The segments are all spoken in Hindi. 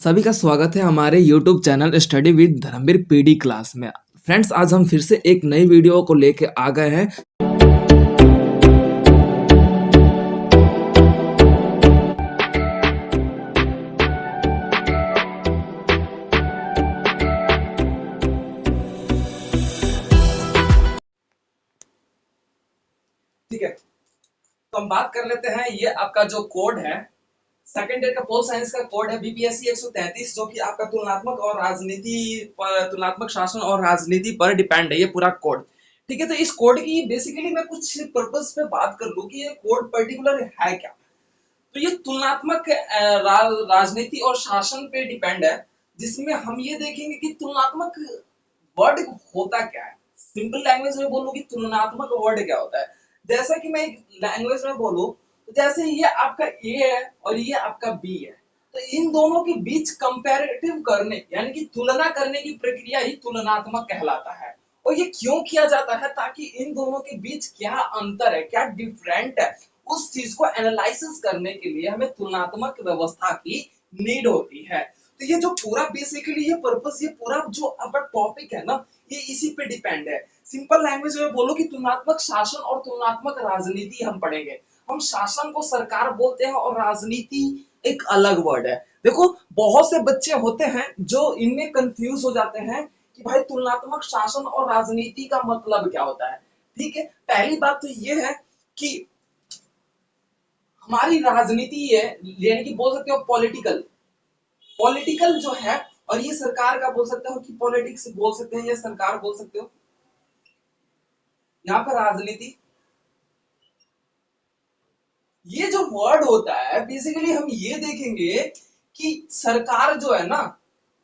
सभी का स्वागत है हमारे YouTube channel study with Dharmveer PD class में। फ्रेंड्स, आज हम फिर से एक नई वीडियो को लेके आ गए हैं। ठीक है, तो हम बात कर लेते हैं। ये आपका जो कोड है, सेकंड ईयर का पोल साइंस का कोड है बीपीएससी 133, जो कि आपका तुलनात्मक शासन और राजनीति पर डिपेंड है ये पूरा कोड। ठीक है, तो इस कोड की बेसिकली मैं कुछ पर्पस पे बात कर लूं कि ये कोड पर्टिकुलर है क्या। तो ये तुलनात्मक राजनीति और शासन पे डिपेंड है, जिसमें हम ये देखेंगे कि तुलनात्मक वर्ड होता क्या है। सिंपल लैंग्वेज में बोलूं कि तुलनात्मक वर्ड क्या होता है। जैसा कि मैं एक लैंग्वेज में बोलूं, तो जैसे ये आपका ए है और ये आपका बी है, तो इन दोनों के बीच कंपैरेटिव करने यानी कि तुलना करने की प्रक्रिया ही तुलनात्मक कहलाता है। और ये क्यों किया जाता है? ताकि इन दोनों के बीच क्या अंतर है, क्या डिफरेंट है, उस चीज को एनालिसिस करने के लिए हमें तुलनात्मक व्यवस्था की नीड होती है। तो ये जो पूरा बेसिकली ये पर्पस, ये पूरा जो आपका टॉपिक है ना, ये इसी पे डिपेंड है। सिंपल लैंग्वेज में बोलो कि तुलनात्मक शासन और तुलनात्मक राजनीति हम पढ़ेंगे। हम शासन को सरकार बोलते हैं और राजनीति एक अलग वर्ड है। देखो, बहुत से बच्चे होते हैं जो इनमें कंफ्यूज हो जाते हैं कि भाई तुलनात्मक शासन और राजनीति का मतलब क्या होता है। ठीक है, पहली बात तो ये है कि हमारी राजनीति है, यानी कि बोल सकते हो पॉलिटिकल पॉलिटिकल जो है, और ये सरकार का बोल सकते हो कि पॉलिटिक्स बोल सकते हैं या सरकार बोल सकते हो। यहाँ पर राजनीति, ये जो वर्ड होता है, बेसिकली हम ये देखेंगे कि सरकार जो है ना,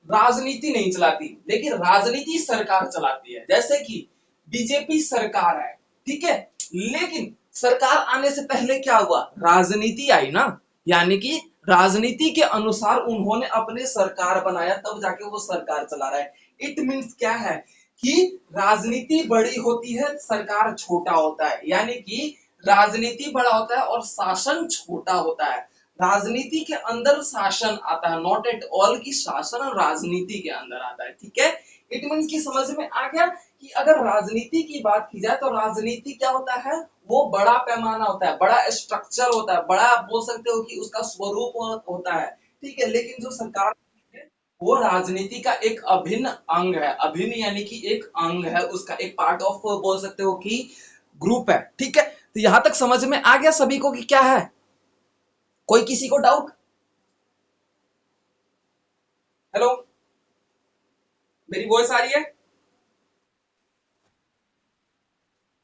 राजनीति नहीं चलाती, लेकिन राजनीति सरकार चलाती है। जैसे कि बीजेपी सरकार है, ठीक है, लेकिन सरकार आने से पहले क्या हुआ? राजनीति आई ना, यानी कि राजनीति के अनुसार उन्होंने अपने सरकार बनाया, तब जाके वो सरकार चला रहा है। इट मीन्स क्या है कि राजनीति बड़ी होती है, सरकार छोटा होता है, यानी कि राजनीति बड़ा होता है और शासन छोटा होता है। राजनीति के अंदर शासन आता है, नॉट एट ऑल की शासन राजनीति के अंदर आता है। ठीक है, इट मीन्स की समझ में आ गया कि अगर राजनीति की बात की जाए तो राजनीति क्या होता है? वो बड़ा पैमाना होता है, बड़ा स्ट्रक्चर होता है, बड़ा आप बोल सकते हो कि उसका स्वरूप होता है। ठीक है, लेकिन जो सरकार है वो राजनीति का एक अभिन्न अंग है। अभिन्न यानी कि एक अंग है, उसका एक पार्ट ऑफ बोल सकते हो कि ग्रुप है। ठीक है, तो यहां तक समझ में आ गया सभी को कि क्या है? कोई किसी को डाउट? हेलो, मेरी वॉइस आ रही है?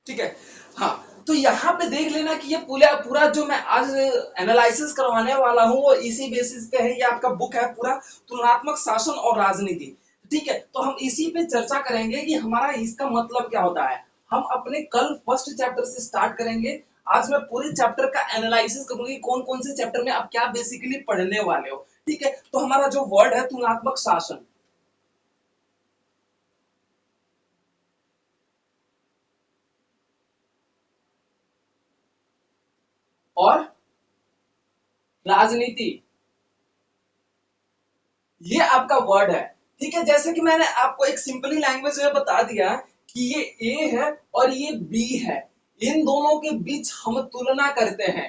ठीक है, हाँ, तो यहाँ पे देख लेना कि ये पूरा पूरा जो मैं आज एनालिसिस करवाने वाला हूँ वो इसी बेसिस पे है। ये आपका बुक है पूरा, तुलनात्मक शासन और राजनीति। ठीक है, तो हम इसी पे चर्चा करेंगे कि हमारा इसका मतलब क्या होता है। हम अपने कल फर्स्ट चैप्टर से स्टार्ट करेंगे। आज मैं पूरे चैप्टर का एनालिसिस करूंगी, कौन कौन से चैप्टर में आप क्या बेसिकली पढ़ने वाले हो। ठीक है, तो हमारा जो वर्ड है तुलनात्मक शासन और राजनीति, ये आपका वर्ड है। ठीक है, जैसे कि मैंने आपको एक सिंपली लैंग्वेज में बता दिया कि ये ए है और ये बी है, इन दोनों के बीच हम तुलना करते हैं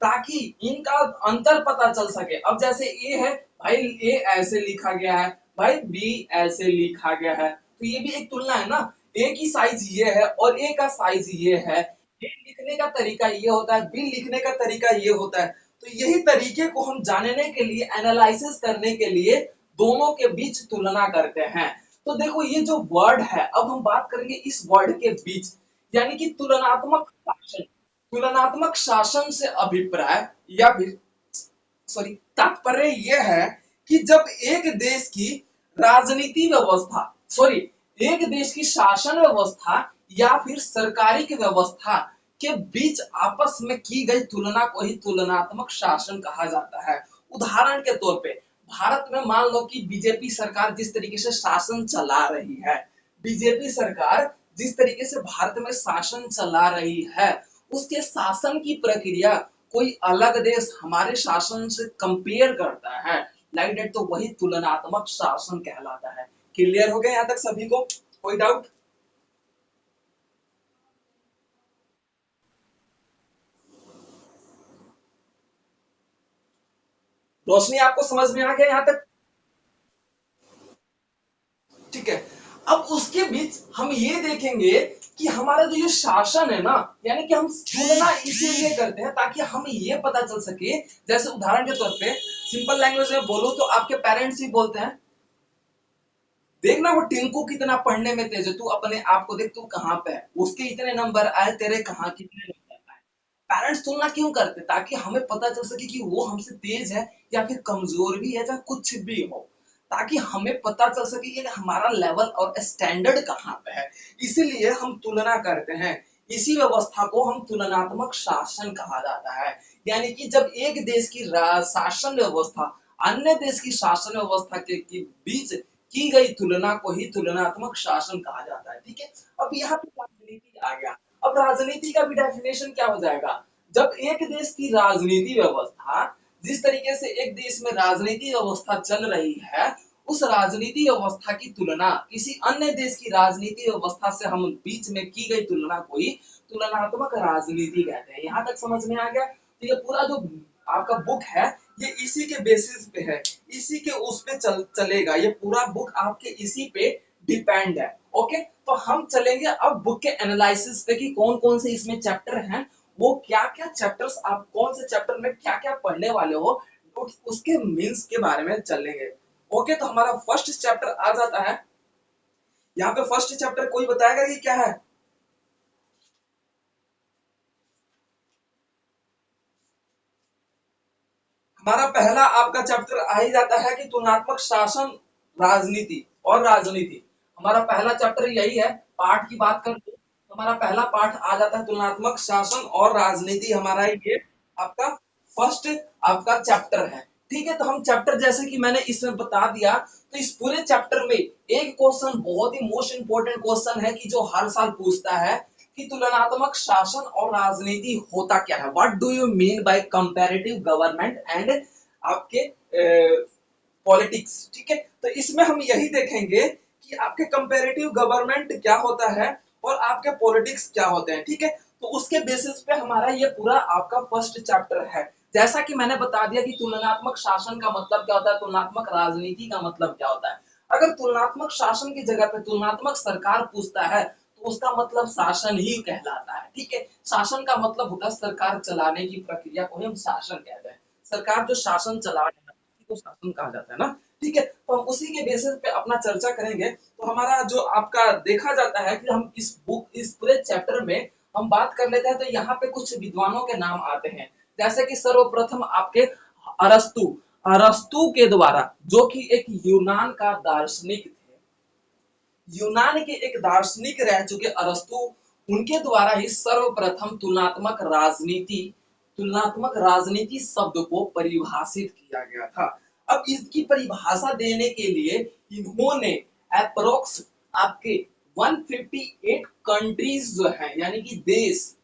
ताकि इनका अंतर पता चल सके। अब जैसे ए है, भाई ए ऐसे लिखा गया है, भाई बी ऐसे लिखा गया है, तो ये भी एक तुलना है ना। ए की साइज ये है और ए का साइज ये है। ए लिखने का तरीका ये होता है, बी लिखने का तरीका ये होता है। तो यही तरीके को हम जानने के लिए, एनालिसिस करने के लिए दोनों के बीच तुलना करते हैं। तो देखो, ये जो वर्ड है, अब हम बात करेंगे इस वर्ड के बीच, यानी कि तुलनात्मक शासन। तुलनात्मक शासन से अभिप्राय या फिर सॉरी तात्पर्य यह है कि जब एक देश की राजनीति व्यवस्था, सॉरी एक देश की शासन व्यवस्था या फिर सरकारी की व्यवस्था के बीच आपस में की गई तुलना को ही तुलनात्मक शासन कहा जाता है। उदाहरण के तौर पे भारत में मान लो कि बीजेपी सरकार जिस तरीके से शासन चला रही है, बीजेपी सरकार जिस तरीके से भारत में शासन चला रही है, उसके शासन की प्रक्रिया कोई अलग देश हमारे शासन से कंपेयर करता है लाइक दैट, तो वही तुलनात्मक शासन कहलाता है। क्लियर हो गया यहाँ तक सभी को? कोई डाउट? रोशनी आपको समझ में आ गया यहाँ तक? ठीक है। अब उसके बीच हम ये देखेंगे कि हमारा जो ये शासन है ना, यानी कि हम तुलना इसीलिए करते हैं ताकि हमें ये पता चल सके, जैसे उदाहरण के तौर पे सिंपल लैंग्वेज में बोलो तो आपके पेरेंट्स ही बोलते हैं, देखना वो टिंकू कितना पढ़ने में तेज है, तू अपने आप को देख, तू कहाँ पे है, उसके इतने नंबर आए, तेरे कहाँ कितने नंबर आए। पेरेंट्स तुलना क्यों करते? ताकि हमें पता चल सके कि वो हमसे तेज है या फिर कमजोर भी है, चाहे कुछ भी हो, ताकि हमें पता चल सके कि हमारा लेवल और स्टैंडर्ड कहाँ पे है। इसीलिए हम तुलना करते हैं। इसी व्यवस्था को हम तुलनात्मक शासन कहा जाता है। यानी कि जब एक देश की शासन व्यवस्था अन्य देश की शासन व्यवस्था के बीच की गई तुलना को ही तुलनात्मक शासन कहा जाता है। ठीक है। अब यहाँ पे राजनीति आ गया। अब राजनीति का भी डेफिनेशन क्या हो जाएगा? जब एक देश की राजनीति व्यवस्था, जिस तरीके से एक देश में राजनीति व्यवस्था चल रही है, उस राजनीति व्यवस्था की तुलना किसी अन्य देश की राजनीति व्यवस्था से हम बीच में की गई तुलना को ही तुलनात्मक राजनीति कहते हैं। यहाँ तक समझ में आ गया? तो ये पूरा जो आपका बुक है, ये इसी के बेसिस पे है, इसी के उस पे चलेगा। ये पूरा बुक आपके इसी पे डिपेंड है। ओके, तो हम चलेंगे अब बुक के एनालिसिस पे कि कौन कौन से इसमें चैप्टर हैं, वो क्या क्या चैप्टर्स, आप कौन से चैप्टर में क्या क्या पढ़ने वाले हो, तो उसके मीन्स के बारे में चलेंगे। ओके, तो हमारा फर्स्ट चैप्टर आ जाता है। यहाँ पे फर्स्ट चैप्टर कोई बताएगा कि क्या है? हमारा पहला आपका चैप्टर आ ही जाता है कि तुलनात्मक शासन, राजनीति और राजनीति। हमारा पहला चैप्टर यही है। पाठ की बात करें तो हमारा पहला पाठ आ जाता है तुलनात्मक शासन और राजनीति। हमारा ये आपका फर्स्ट आपका चैप्टर है। ठीक है, तो हम चैप्टर जैसे कि मैंने इसमें बता दिया, तो इस पूरे चैप्टर में एक क्वेश्चन बहुत ही मोस्ट इंपोर्टेंट क्वेश्चन है कि जो हर साल पूछता है कि तुलनात्मक शासन और राजनीति होता क्या है। What do you mean by comparative government and आपके पॉलिटिक्स। ठीक है, तो इसमें हम यही देखेंगे कि आपके कंपैरेटिव गवर्नमेंट क्या होता है और आपके पॉलिटिक्स क्या होते हैं। ठीक है, तो उसके बेसिस पे हमारा ये पूरा आपका फर्स्ट चैप्टर है। जैसा कि मैंने बता दिया कि तुलनात्मक शासन का मतलब क्या होता है, तुलनात्मक राजनीति का मतलब क्या होता है। अगर तुलनात्मक शासन की जगह पे तुलनात्मक सरकार पूछता है, तो उसका मतलब शासन ही कहलाता है। ठीक है, शासन का मतलब होता है सरकार चलाने की प्रक्रिया को ही हम शासन कहते हैं। सरकार जो शासन चला रही है को शासन कहा जाता है ना। ठीक है, तो हम उसी के बेसिस पे अपना चर्चा करेंगे। तो हमारा जो आपका देखा जाता है कि हम इस बुक, इस पूरे चैप्टर में हम बात कर लेते हैं, तो यहाँ पे कुछ विद्वानों के नाम आते हैं। जैसे कि सर्वप्रथम आपके अरस्तु, अरस्तु के द्वारा, जो कि एक यूनान का दार्शनिक थे, यूनान के एक दार्शनिक रह चुके अरस्तु, उनके द्वारा ही सर्वप्रथम तुलनात्मक राजनीति शब्द को परिभाषित किया गया था। अब इसकी परिभाषा देने के लिए इन्होंने अप्रोक्स आपके 158 कंट्रीज जो है, यानी कि देश,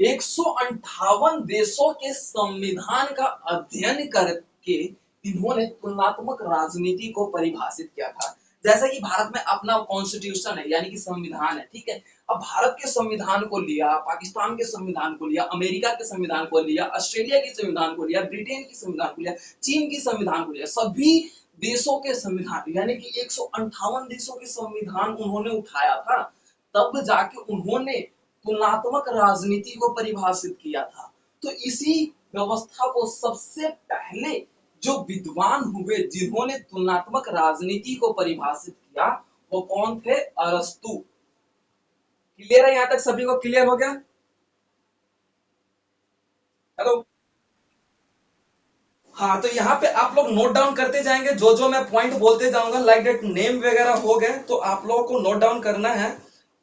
158 देशों के संविधान का अध्ययन करके इन्होंने तुलनात्मक राजनीति को परिभाषित किया था। जैसे कि भारत में अपना कॉन्स्टिट्यूशन है, यानी कि संविधान है। ठीक है, अब भारत के संविधान को लिया, पाकिस्तान के संविधान को लिया, अमेरिका के संविधान को लिया, ऑस्ट्रेलिया के संविधान को लिया, ब्रिटेन के संविधान को लिया, चीन के संविधान को लिया, सभी देशों के संविधान, यानी कि 158 देशों के संविधान उन्होंने उठाया था। तब जाके उन्होंने तुलनात्मक राजनीति को परिभाषित किया था। तो इसी व्यवस्था को सबसे पहले जो विद्वान हुए जिन्होंने तुलनात्मक राजनीति को परिभाषित किया, वो कौन थे? अरस्तु। क्लियर है? यहां तक सभी को क्लियर हो गया? हेलो। हाँ, तो यहाँ पे आप लोग नोट डाउन करते जाएंगे, जो जो मैं पॉइंट बोलते जाऊंगा, लाइक डेट नेम वगैरह हो गए, तो आप लोगों को नोट डाउन करना है।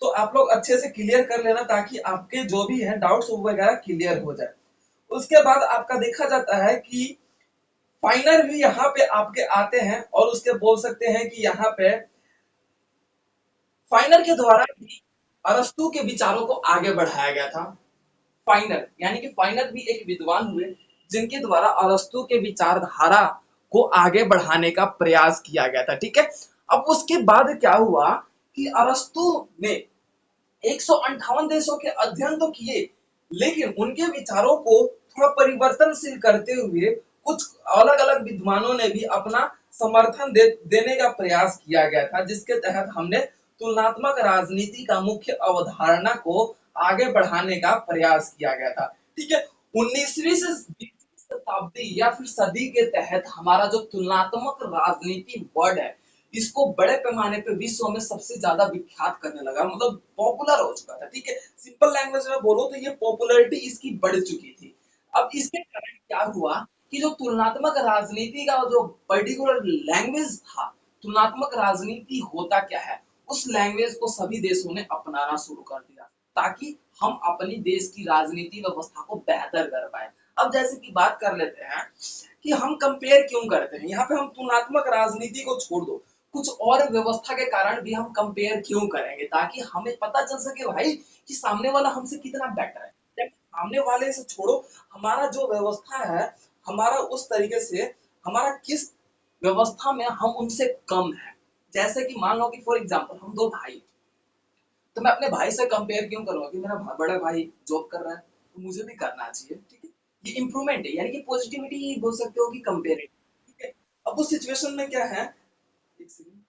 तो आप लोग अच्छे से क्लियर कर लेना ताकि आपके जो भी है डाउट्स वगैरह क्लियर हो जाए। उसके बाद आपका देखा जाता है कि फाइनर भी यहाँ पे आपके आते हैं, और उसके बोल सकते हैं कि यहाँ पे फाइनर के द्वारा भी अरस्तु के विचारों को आगे बढ़ाया गया था। फाइनर यानी कि फाइनर भी एक विद्वान हुए जिनके द्वारा अरस्तु के विचारधारा को आगे बढ़ाने का प्रयास किया गया था। ठीक है, अब उसके बाद क्या हुआ कि अरस्तु ने 158 देशों के अध्ययन तो किए, लेकिन उनके विचारों को थोड़ा परिवर्तनशील करते हुए कुछ अलग अलग विद्वानों ने भी अपना समर्थन देने का प्रयास किया गया था, जिसके तहत हमने तुलनात्मक राजनीति का मुख्य अवधारणा को आगे बढ़ाने का प्रयास किया गया था। ठीक है, 19वीं से 20वीं शताब्दी या फिर सदी के तहत हमारा जो तुलनात्मक राजनीति वर्ड है, इसको बड़े पैमाने पे विश्व में सबसे ज्यादा विख्यात करने लगा, मतलब पॉपुलर हो चुका था। ठीक है, सिंपल लैंग्वेज में बोलो तो ये पॉपुलैरिटी इसकी बढ़ चुकी थी। अब इसके कारण क्या हुआ कि जो तुलनात्मक राजनीति का जो पर्टिकुलर लैंग्वेज था, तुलनात्मक राजनीति होता क्या है, उस लैंग्वेज को सभी देशों ने अपनाना शुरू कर दिया, ताकि हम अपनी देश की राजनीति व्यवस्था को बेहतर कर पाए। अब जैसे कि बात कर लेते हैं कि हम कंपेयर क्यों करते हैं, यहाँ पे हम तुलनात्मक राजनीति को छोड़ दो, कुछ और व्यवस्था के कारण भी हम कंपेयर क्यों करेंगे, ताकि हमें पता चल सके भाई कि सामने वाला हमसे कितना बेटर है। जब सामने वाले से छोड़ो, हमारा जो व्यवस्था है, हमारा उस तरीके से हमारा किस व्यवस्था में हम उनसे कम है। जैसे कि मान लो कि फॉर एग्जांपल हम दो भाई, तो मैं अपने भाई से कंपेयर क्यों करूंगा कि मेरा बड़ा भाई जॉब कर रहा है तो मुझे भी करना चाहिए। ठीक है, ये इंप्रूवमेंट है, यानी कि पॉजिटिविटी बोल सकते हो कि कंपेयर। ठीक है, अब उस सिचुएशन में क्या है, एक सेकंड,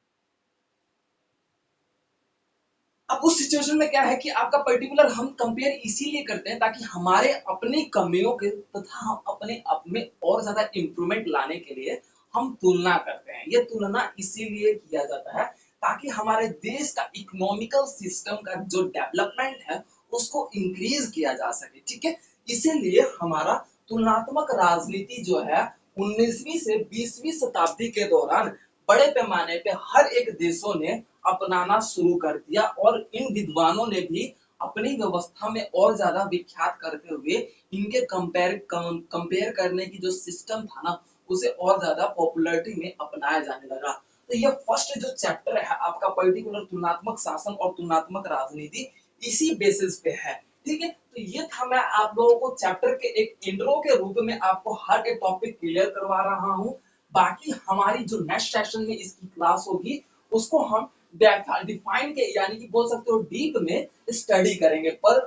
अब उस सिचुएशन में क्या है कि आपका पर्टिकुलर हम कंपेयर इसीलिए करते हैं ताकि हमारे अपनी कमियों के तथा हम अपने आप में और ज्यादा इंप्रूवमेंट लाने के लिए हम तुलना करते हैं। ये तुलना इसीलिए किया जाता है ताकि हमारे देश का इकोनॉमिकल सिस्टम का जो डेवलपमेंट है उसको इंक्रीज किया जा सके। ठीक है, इसीलिए हमारा तुलनात्मक राजनीति जो है 19वीं से 20वीं शताब्दी के दौरान बड़े पैमाने पे हर एक देशों ने अपनाना शुरू कर दिया, और इन विद्वानों ने भी अपनी व्यवस्था में और ज्यादा विख्यात करते हुए इनके कंपेयर करने की जो सिस्टम था ना, उसे और ज्यादा पॉपुलैरिटी में अपनाया जाने लगा। तो ये फर्स्ट जो चैप्टर है आपका पर्टिकुलर तुलनात्मक शासन और तुलनात्मक राजनीति, इसी बेसिस पे है। ठीक है, तो ये था, मैं आप लोगों को चैप्टर के एक इंट्रो के रूप में आपको हर एक टॉपिक क्लियर करवा रहा हूँ। बाकी हमारी जो नेक्स्ट सेशन में इसकी क्लास होगी, उसको हम डिफाइन के यानी कि बोल सकते हो डीप में स्टडी करेंगे पर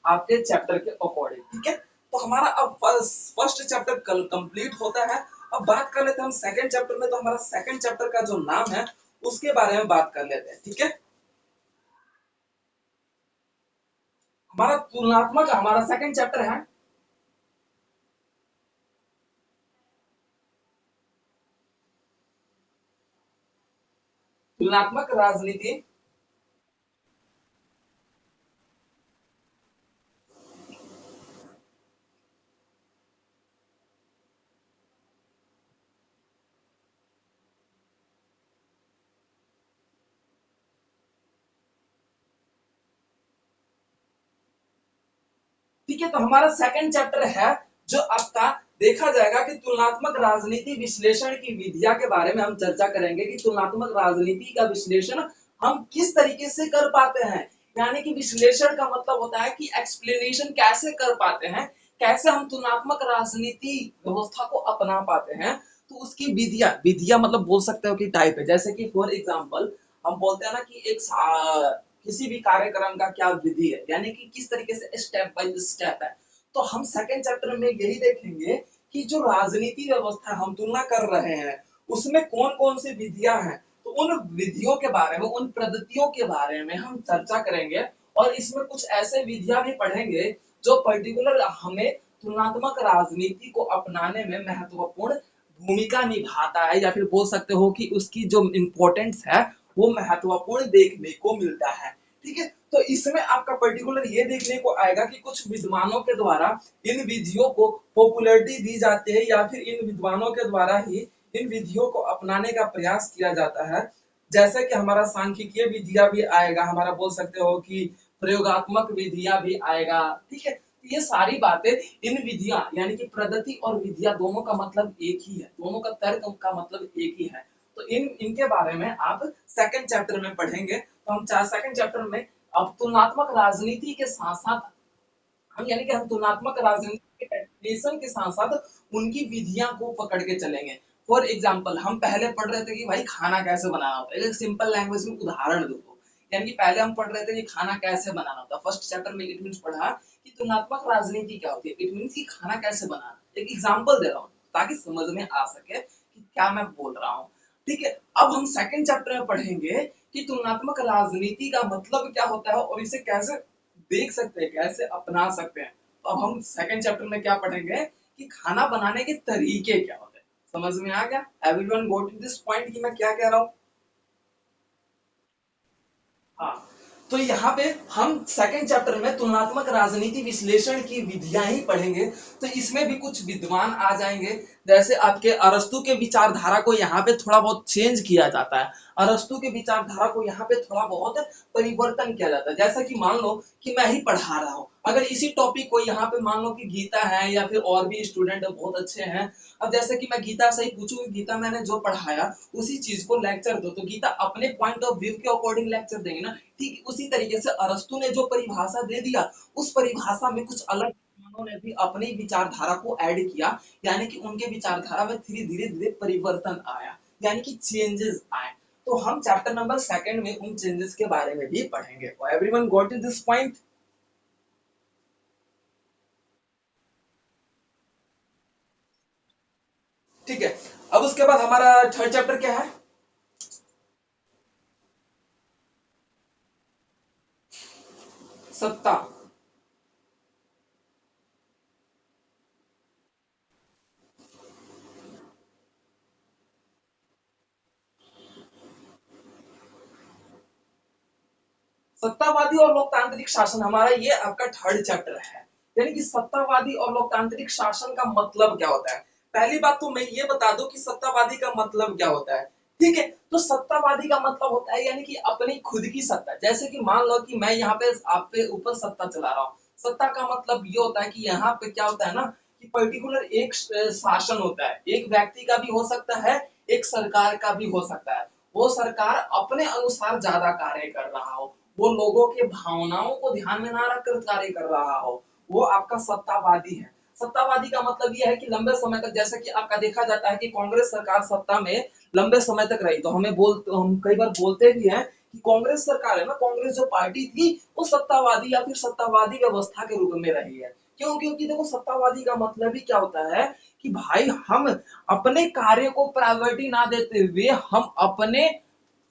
आपके चैप्टर के अकॉर्डिंग। ठीक है, तो हमारा अब फर्स्ट चैप्टर कल कंप्लीट होता है। अब बात कर लेते हैं हम सेकंड चैप्टर में, तो हमारा सेकंड चैप्टर का जो नाम है उसके बारे में बात कर लेते हैं। ठीक है, हमारा तुलनात्मक हमारा सेकंड चैप्टर है तुलनात्मक राजनीति। ठीक है, तो हमारा सेकंड चैप्टर है जो आपका देखा जाएगा कि तुलनात्मक राजनीति विश्लेषण की विधिया के बारे में हम चर्चा करेंगे कि तुलनात्मक राजनीति का विश्लेषण हम किस तरीके से कर पाते हैं। यानी कि विश्लेषण का मतलब होता है कि एक्सप्लेनेशन कैसे कर पाते हैं, कैसे हम तुलनात्मक राजनीति व्यवस्था को अपना पाते हैं। तो उसकी विधिया विधिया मतलब बोल सकते हो कि टाइप है, जैसे कि फॉर एग्जाम्पल हम बोलते हैं ना कि एक किसी भी कार्यक्रम का क्या विधि है, यानी कि किस तरीके से स्टेप बाय स्टेप है। तो हम सेकंड चैप्टर में यही देखेंगे कि जो राजनीति व्यवस्था हम तुलना कर रहे हैं उसमें कौन कौन सी विधियां हैं। तो उन विधियों के बारे में, उन पद्धतियों के बारे में हम चर्चा करेंगे, और इसमें कुछ ऐसे विधियां भी पढ़ेंगे जो पर्टिकुलर हमें तुलनात्मक राजनीति को अपनाने में महत्वपूर्ण भूमिका निभाता है, या फिर बोल सकते हो कि उसकी जो इम्पोर्टेंस है वो महत्वपूर्ण देखने को मिलता है। ठीक है, तो इसमें आपका पर्टिकुलर ये देखने को आएगा कि कुछ विद्वानों के द्वारा इन विधियों को पॉपुलैरिटी दी जाती है, या फिर इन विद्वानों के द्वारा ही इन विधियों को अपनाने का प्रयास किया जाता है। जैसे कि हमारा सांख्यिकीय विधिया भी आएगा, हमारा बोल सकते हो कि प्रयोगात्मक विधिया भी आएगा। ठीक है, तो ये सारी बातें, इन विधियां यानी कि पद्धति और विधिया दोनों का मतलब एक ही है, दोनों का तर्क का मतलब एक ही है। तो इनके बारे में आप सेकंड चैप्टर में पढ़ेंगे। तो हम सेकंड चैप्टर में अब तुलनात्मक राजनीति के साथ साथ हम यानी कि हम तुलनात्मक राजनीति के डेफिनेशन के साथ साथ उनकी विधियां को पकड़ के चलेंगे। फॉर एग्जाम्पल हम पहले पढ़ रहे थे कि भाई खाना कैसे बनाना होता है, एक सिंपल लैंग्वेज में उदाहरण दो तो, यानी कि पहले हम पढ़ रहे थे कि खाना कैसे बनाना होता है। फर्स्ट चैप्टर में इट मींस पढ़ा कि तुलनात्मक राजनीति क्या होती है, इट मींस कि खाना कैसे बनाना। एक एग्जांपल दे रहा हूँ ताकि समझ में आ सके कि क्या मैं बोल रहा हूँ। ठीक है, अब हम सेकंड चैप्टर में पढ़ेंगे कि तुलनात्मक राजनीति का मतलब क्या होता है और इसे कैसे देख सकते हैं, कैसे अपना सकते हैं। तो अब हम सेकंड चैप्टर में क्या पढ़ेंगे कि खाना बनाने के तरीके क्या होते हैं। समझ में आ गया? एवरीवन गॉट दिस पॉइंट कि मैं क्या कह रहा हूँ? हाँ, तो यहाँ पे हम सेकंड चैप्टर में तुलनात्मक राजनीति विश्लेषण की विधियां ही पढ़ेंगे। तो इसमें भी कुछ विद्वान आ जाएंगे, जैसे आपके अरस्तु के विचारधारा को यहाँ पे थोड़ा बहुत चेंज किया जाता है। अरस्तु के विचारधारा को यहाँ पे थोड़ा बहुत परिवर्तन किया जाता है। जैसा कि मान लो कि मैं ही पढ़ा रहा हूँ, अगर इसी टॉपिक को यहाँ पे मान लो कि गीता है या फिर और भी स्टूडेंट बहुत अच्छे हैं, अब जैसे कि मैं गीता से ही पूछूं कि गीता मैंने जो पढ़ाया उसी चीज को लेक्चर दो, तो गीता अपने पॉइंट ऑफ व्यू के अकॉर्डिंग लेक्चर देंगे ना। ठीक उसी तरीके से अरस्तु ने जो परिभाषा दे दिया, उस परिभाषा में कुछ अलग उन्होंने भी अपनी विचारधारा को ऐड किया, यानी कि उनके विचारधारा में धीरे धीरे धीरे परिवर्तन आया, यानी कि चेंजेस आए। तो हम चैप्टर नंबर सेकंड में उन चेंजेस के बारे में भी पढ़ेंगे। Everyone got in this point? ठीक है, अब उसके बाद हमारा थर्ड चैप्टर क्या है? सत्ता। सत्तावादी और लोकतांत्रिक शासन हमारा ये आपका थर्ड चैप्टर है। यानी कि सत्तावादी और लोकतांत्रिक शासन का मतलब क्या होता है। पहली बात तो मैं ये बता दूं कि सत्तावादी का मतलब क्या होता है। ठीक है, तो सत्तावादी का मतलब होता है यानी कि अपनी खुद की सत्ता। जैसे कि मान लो कि मैं यहाँ पे आप पे ऊपर सत्ता चला रहा हूँ। सत्ता का मतलब ये होता है कि यहाँ पे क्या होता है ना कि पर्टिकुलर एक शासन होता है, एक व्यक्ति का भी हो सकता है, एक सरकार का भी हो सकता है। वो सरकार अपने अनुसार ज्यादा कार्य कर रहा हो, वो लोगों के भावनाओं को ध्यान में ना रखकर कार्य कर रहा हो, वो आपका सत्तावादी है। सत्तावादी का मतलब यह है कि लंबे समय तक, जैसे कि आपका देखा जाता है कि कांग्रेस सरकार सत्ता में लंबे समय तक रही, तो हम कई बार बोलते भी हैं कि कांग्रेस सरकार है ना, कांग्रेस जो पार्टी थी वो सत्तावादी या फिर सत्तावादी व्यवस्था के रूप में रही है। क्यों? क्योंकि देखो सत्तावादी का मतलब ही क्या होता है कि भाई हम अपने कार्य को प्रायोरिटी ना देते हुए हम अपने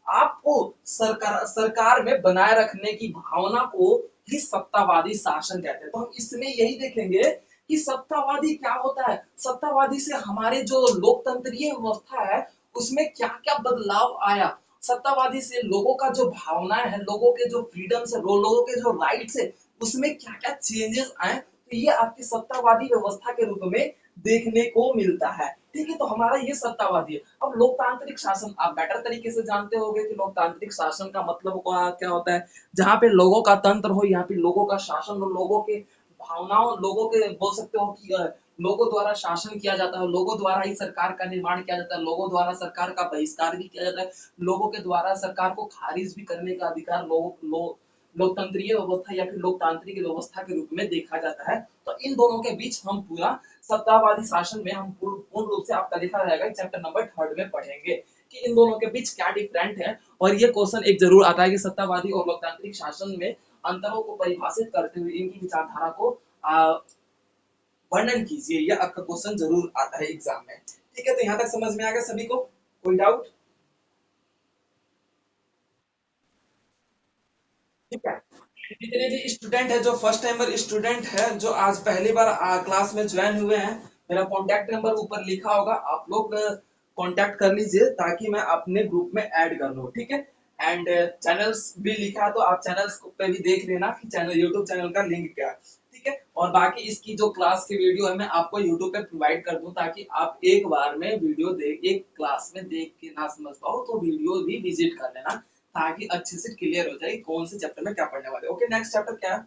आपको सरकार सरकार में बनाए रखने की भावना को ही सत्तावादी शासन कहते हैं। तो हम इसमें यही देखेंगे कि सत्तावादी क्या होता है। सत्तावादी से हमारे जो लोकतंत्रीय व्यवस्था है उसमें क्या क्या बदलाव आया। सत्तावादी से लोगों का जो भावनाएं है, लोगों के जो फ्रीडम्स है, लोगों के जो राइट्स है, उसमें क्या क्या चेंजेस आए, तो ये आपकी सत्तावादी व्यवस्था के रूप में देखने को मिलता है। ठीक है, तो हमारा ये सत्तावादी है। अब लोकतांत्रिक शासन आप बेटर तरीके से जानते होंगे कि लोकतांत्रिक शासन का मतलब क्या होता है। जहां पे लोगों का तंत्र हो, यहाँ पे लोगों का शासन हो, लोगों के भावनाओं, लोगों के बोल सकते हो कि लोगों द्वारा शासन किया जाता है, लोगों द्वारा ही सरकार का निर्माण किया जाता है, लोगों द्वारा सरकार का बहिष्कार भी किया जाता है, लोगों के द्वारा सरकार को खारिज भी करने का अधिकार लोकतंत्रीय व्यवस्था या फिर लोकतांत्रिक व्यवस्था के रूप में देखा जाता है। तो इन दोनों के बीच हम पूरा सत्तावादी शासन में हम पूर्ण रूप से आपका देखा जाएगा चैप्टर नंबर थर्ड में पढ़ेंगे कि इन दोनों के बीच क्या डिफरेंट है। और ये क्वेश्चन एक जरूर आता है कि सत्तावादी और लोकतांत्रिक शासन में अंतरों को परिभाषित करते हुए इनकी विचारधारा को वर्णन कीजिए। यह आपका क्वेश्चन जरूर आता है एग्जाम में। ठीक है, तो यहाँ तक समझ में आ गया सभी को? कोई डाउट? ठीक है, जितने भी स्टूडेंट है, जो फर्स्ट टाइमर स्टूडेंट है, जो आज पहली बार क्लास में ज्वाइन हुए हैं, मेरा कॉन्टैक्ट नंबर ऊपर लिखा होगा, आप लोग कॉन्टैक्ट कर लीजिए ताकि मैं अपने ग्रुप में ऐड कर लूँ। ठीक है, एंड चैनल्स भी लिखा है, तो आप चैनल्स पे भी देख लेना कि चैनल यूट्यूब चैनल का लिंक क्या है। ठीक है, और बाकी इसकी जो क्लास की वीडियो है मैं आपको यूट्यूब पे प्रोवाइड कर दूं ताकि आप एक बार में वीडियो देख, एक क्लास में देख के ना समझ पाओ तो वीडियो भी विजिट कर लेना ताकि अच्छे से क्लियर हो जाए कौन से चैप्टर में क्या पढ़ने वाले। ओके, नेक्स्ट चैप्टर क्या है?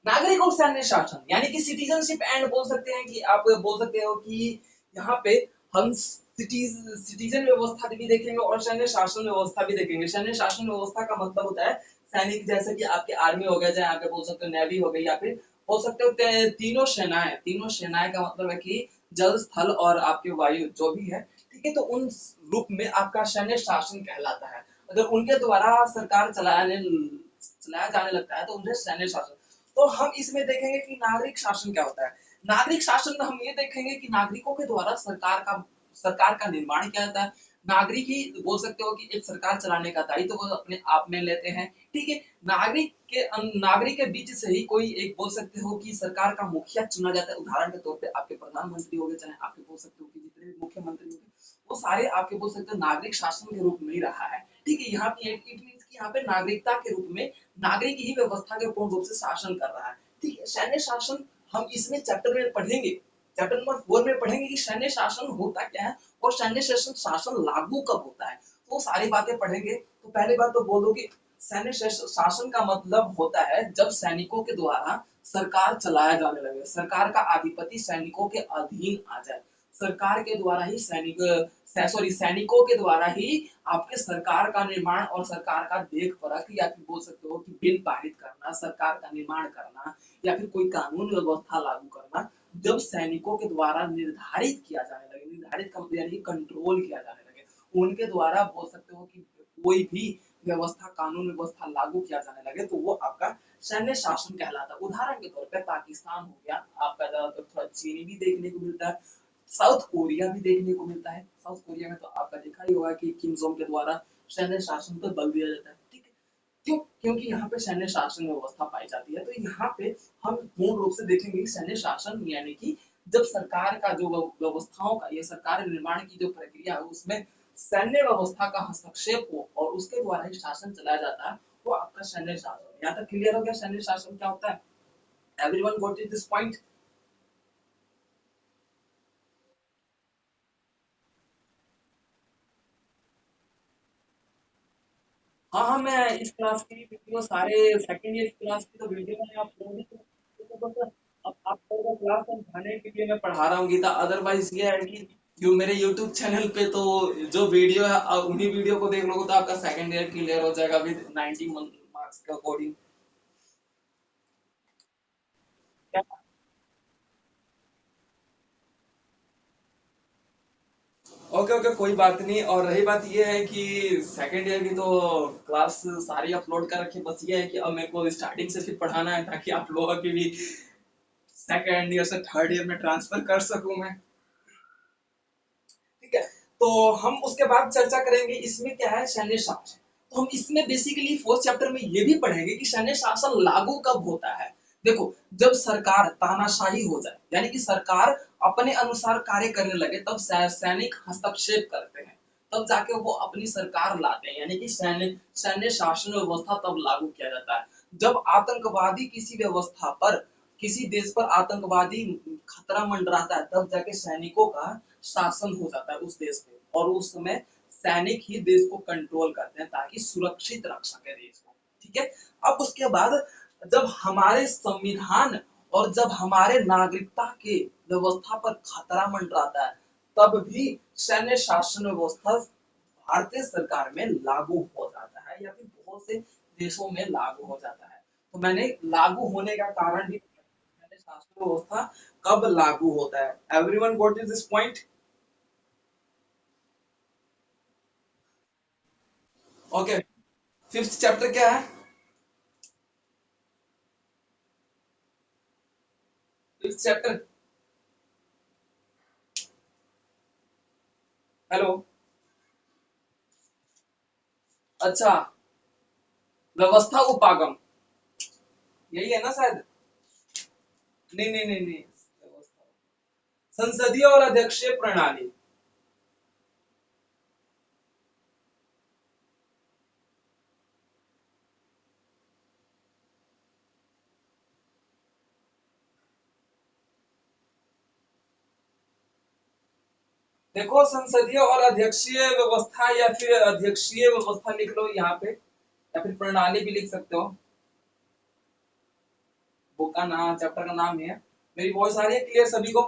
नागरिक और सैन्य शासन, यानी कि सिटीजनशिप एंड बोल सकते हैं कि आप बोल सकते हो कि यहाँ पे हम सिटीजन व्यवस्था भी देखेंगे और सैन्य शासन व्यवस्था भी देखेंगे। सैन्य शासन व्यवस्था का मतलब होता है सैनिक, जैसे कि आपके आर्मी हो गया, चाहे आपके बोल सकते हो नेवी हो गई, या फिर बोल सकते हो तीनों सेनाएं। तीनों सेनाएं का मतलब है कि जल, स्थल और आपके वायु जो भी है, ठीक है। तो उन रूप में आपका सैन्य शासन कहलाता है। अगर उनके द्वारा सरकार चलाया जाने लगता है तो उन्हें सैन्य शासन। तो हम इसमें देखेंगे कि नागरिक शासन क्या होता है। नागरिक शासन में हम ये देखेंगे कि नागरिकों के द्वारा सरकार का निर्माण किया जाता है। नागरिक ही बोल सकते हो कि एक सरकार चलाने का दायित्व वो अपने आप में लेते हैं, ठीक है। नागरिक के बीच से ही कोई एक बोल सकते हो कि सरकार का मुखिया चुना जाता है। उदाहरण के तौर पे आपके प्रधानमंत्री हो गए, चाहे आपके बोल सकते हो कि जितने भी मुख्यमंत्री हो गए, वो सारे आपके बोल सकते हो नागरिक शासन के रूप में ही रहा है, ठीक है। यहाँ पे इट मीन्स कि यहाँ पे नागरिकता के रूप में नागरिक ही व्यवस्था के पूर्ण रूप से शासन कर रहा है, ठीक है। सैन्य शासन हम इसमें चैप्टर में पढ़ेंगे, चैप्टर नंबर 4 में पढ़ेंगे कि सैन्य शासन होता क्या है और सैन्य शासन लागू कब होता है। तो वो सारी बातें पढ़ेंगे। तो पहली बात तो बोल दो कि सैन्य शासन का मतलब होता है जब सैनिकों के द्वारा सरकार चलाया जाने लगे, सरकार का आधिपत्य सैनिकों के अधीन आ जाए। सरकार के द्वारा ही सैनिकों के द्वारा ही आपके सरकार का निर्माण और सरकार का देख परख, या फिर बोल सकते हो कि बिल पारित करना, सरकार का निर्माण करना, या फिर कोई कानून व्यवस्था लागू करना, जब सैनिकों के द्वारा निर्धारित किया जाने लगे, निर्धारित का मतलब यानी कंट्रोल किया जाने लगे, उनके द्वारा बोल सकते हो कि कोई भी व्यवस्था, कानून व्यवस्था लागू किया जाने लगे, तो वो आपका सैन्य शासन कहलाता है। उदाहरण के तौर पे पाकिस्तान हो गया आपका, ज्यादातर थोड़ा चीनी भी देखने को मिलता है, साउथ कोरिया भी देखने को मिलता है। साउथ कोरिया में तो आपका देखा ही होगा कि किम जोंग के द्वारा सैन्य शासन पर बल दिया जाता है, ठीक है। क्यों? क्योंकि यहाँ पे सैन्य शासन व्यवस्था पाई जाती है। तो यहाँ पे हम पूर्ण रूप से देखेंगे कि सैन्य शासन यानी कि जब सरकार का जो व्यवस्थाओं का, ये सरकार निर्माण की जो प्रक्रिया है उसमें सैन्य व्यवस्था का हस्तक्षेप हो और उसके द्वारा ही शासन चलाया जाता है, वो आपका सैन्य शासन। यहाँ तक क्लियर हो गया सैन्य शासन क्या होता है? Everyone got it this point? हाँ हाँ, मैं इस क्लास की वीडियो सारे सेकंड ईयर क्लास की तो वीडियो मैंने अपलोड ही तो बस अब आपको क्लास समझाने के लिए मैं पढ़ा रहा हूँ गीता। अदरवाइज ये है कि जो मेरे यूट्यूब चैनल पे तो जो वीडियो है उन्हीं वीडियो को देख लोगे तो आपका सेकंड ईयर क्लियर हो जाएगा विद 90 मार्क्स के अकॉर्डिंग। ओके ओके, कोई बात नहीं। और रही बात ये है कि सेकंड ईयर की तो क्लास सारी अपलोड कर रखी, बस ये है कि अब मेरे को स्टार्टिंग से फिर पढ़ाना है ताकि आप लोगों की भी सेकंड ईयर से थर्ड ईयर में ट्रांसफर कर सकूं मैं, ठीक है। तो हम उसके बाद चर्चा करेंगे इसमें क्या है सैन्य शासन। तो हम इसमें बेसिकली फोर्थ चैप्टर में ये भी पढ़ेंगे कि सैन्य शासन लागू कब होता है। देखो, जब सरकार तानाशाही हो जाए, यानी कि सरकार अपने अनुसार कार्य करने लगे, तब सैनिक हस्तक्षेप करते हैं, तब जाके वो अपनी सरकार लाते हैं, यानी कि सैन्य सैन्य शासन व्यवस्था तब लागू किया जाता है। जब आतंकवादी किसी व्यवस्था पर, किसी देश पर आतंकवादी खतरा मंडराता है, तब जाके सैनिकों का शासन हो जाता है उस देश पे, और उस समय सैनिक ही देश को कंट्रोल करते हैं ताकि सुरक्षित रख सके देश को, ठीक है। अब उसके बाद जब हमारे संविधान और जब हमारे नागरिकता के व्यवस्था पर खतरा मंडराता है, तब भी सैन्य शासन व्यवस्था भारतीय सरकार में लागू हो जाता है, या फिर बहुत से देशों में लागू हो जाता है। तो मैंने लागू होने का कारण भी, सैन्य शासन व्यवस्था कब लागू होता है। Everyone got is this point? Okay, fifth chapter क्या है? फिफ्थ चैप्टर, हेलो, अच्छा, व्यवस्था उपागम, यही है ना शायद? नहीं नहीं नहीं नहीं, संसदीय और अध्यक्षीय प्रणाली। देखो, संसदीय और अध्यक्षीय व्यवस्था, या फिर अध्यक्षीय व्यवस्था लिख लो यहाँ पे, या फिर प्रणाली भी लिख सकते हो। बुक का नाम, चैप्टर का नाम ही है। मेरी वॉइस आ रही है क्लियर सभी को?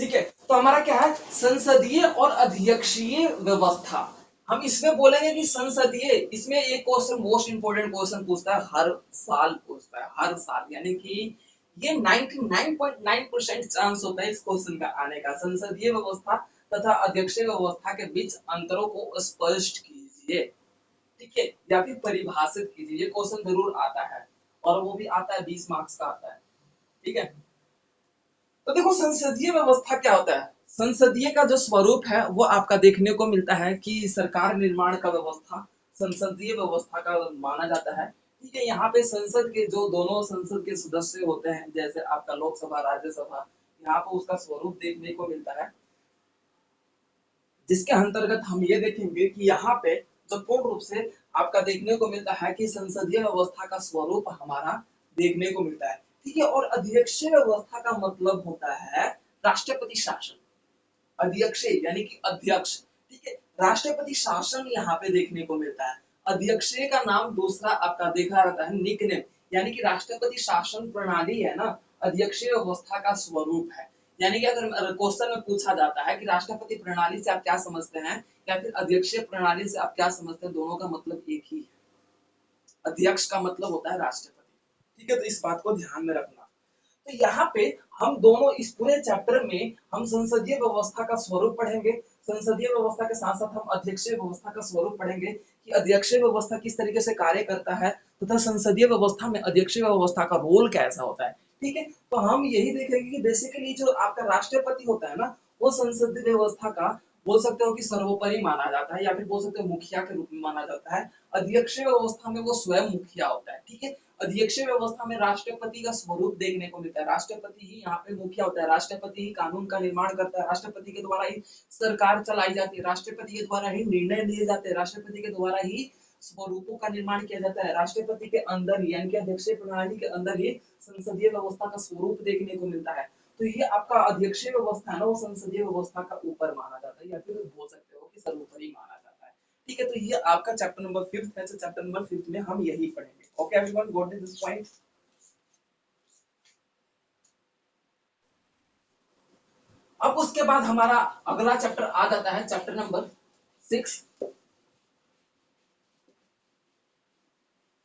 ठीक है, तो हमारा क्या है, संसदीय और अध्यक्षीय व्यवस्था। हम इसमें बोलेंगे कि संसदीय, इसमें एक क्वेश्चन मोस्ट इंपोर्टेंट क्वेश्चन पूछता है, हर साल पूछता है, हर साल, यानी कि ये 99.9% चांस होता है इस क्वेश्चन का आने का। संसदीय व्यवस्था तथा अध्यक्षीय व्यवस्था के बीच अंतरों को स्पष्ट कीजिए, ठीक है, या फिर परिभाषित कीजिए। ये क्वेश्चन जरूर आता है, और वो भी आता है 20 मार्क्स का आता है, ठीक है। तो देखो संसदीय व्यवस्था क्या होता है, संसदीय का जो स्वरूप है वो आपका देखने को मिलता है कि सरकार निर्माण का व्यवस्था संसदीय व्यवस्था का माना जाता है, ठीक है। यहाँ पे संसद के जो दोनों संसद के सदस्य होते हैं, जैसे आपका लोकसभा राज्यसभा, यहाँ पे उसका स्वरूप देखने को मिलता है, जिसके अंतर्गत हम ये देखेंगे कि यहाँ पे जो पूर्ण रूप से आपका देखने को मिलता है कि संसदीय व्यवस्था का स्वरूप हमारा देखने को मिलता है, ठीक है। और अध्यक्षीय व्यवस्था का मतलब होता है राष्ट्रपति शासन, अध्यक्षीय यानी कि अध्यक्ष, ठीक है। राष्ट्रपति शासन यहाँ पे देखने को मिलता है। अध्यक्षीय का नाम दूसरा आपका देखा रहता है निकनेम, यानी कि राष्ट्रपति शासन प्रणाली है ना, अध्यक्षीय व्यवस्था का स्वरूप है। यानी कि अगर क्वेश्चन में पूछा जाता है कि राष्ट्रपति प्रणाली से आप क्या समझते हैं या फिर अध्यक्षीय प्रणाली से आप क्या समझते हैं, दोनों का मतलब एक ही है। अध्यक्ष का मतलब होता है राष्ट्रपति, ठीक है। तो इस बात को ध्यान में रखना। तो यहाँ पे हम दोनों इस पूरे चैप्टर में हम संसदीय व्यवस्था का स्वरूप पढ़ेंगे, संसदीय व्यवस्था के साथ साथ हम अध्यक्षीय व्यवस्था का स्वरूप पढ़ेंगे कि अध्यक्षीय व्यवस्था किस तरीके से कार्य करता है, तथा संसदीय व्यवस्था में अध्यक्षीय व्यवस्था का रोल कैसा होता है, ठीक है। तो हम यही देखेंगे कि बेसिकली जो आपका राष्ट्रपति होता है ना, वो संसदीय व्यवस्था का बोल सकते हो कि सर्वोपरि माना जाता है, या फिर बोल सकते हो मुखिया के रूप में माना जाता है। अध्यक्षीय व्यवस्था में वो स्वयं मुखिया होता है, ठीक है। अध्यक्षीय व्यवस्था में राष्ट्रपति का स्वरूप देखने को मिलता है, राष्ट्रपति ही यहाँ पे मुखिया होता है, राष्ट्रपति ही कानून का निर्माण करता है, राष्ट्रपति के द्वारा ही सरकार चलाई जाती है, राष्ट्रपति के द्वारा ही निर्णय लिए जाते हैं, राष्ट्रपति के द्वारा ही स्वरूपों का निर्माण किया जाता है, राष्ट्रपति के अंदर ही यानी कि अध्यक्षीय प्रणाली के अंदर ही संसदीय व्यवस्था का स्वरूप देखने को मिलता है। तो ये आपका अध्यक्षीय व्यवस्था है ना, वो संसदीय व्यवस्था का ऊपर माना जाता है, या फिर बोल सकते हो कि सर्वोपरि माना जाता है, ठीक है। तो ये आपका चैप्टर नंबर 5 है, चैप्टर नंबर 5 में हम यही पढ़ेंगे। Okay everyone, got this point. अब उसके बाद हमारा अगला चैप्टर आ जाता है, चैप्टर नंबर 6।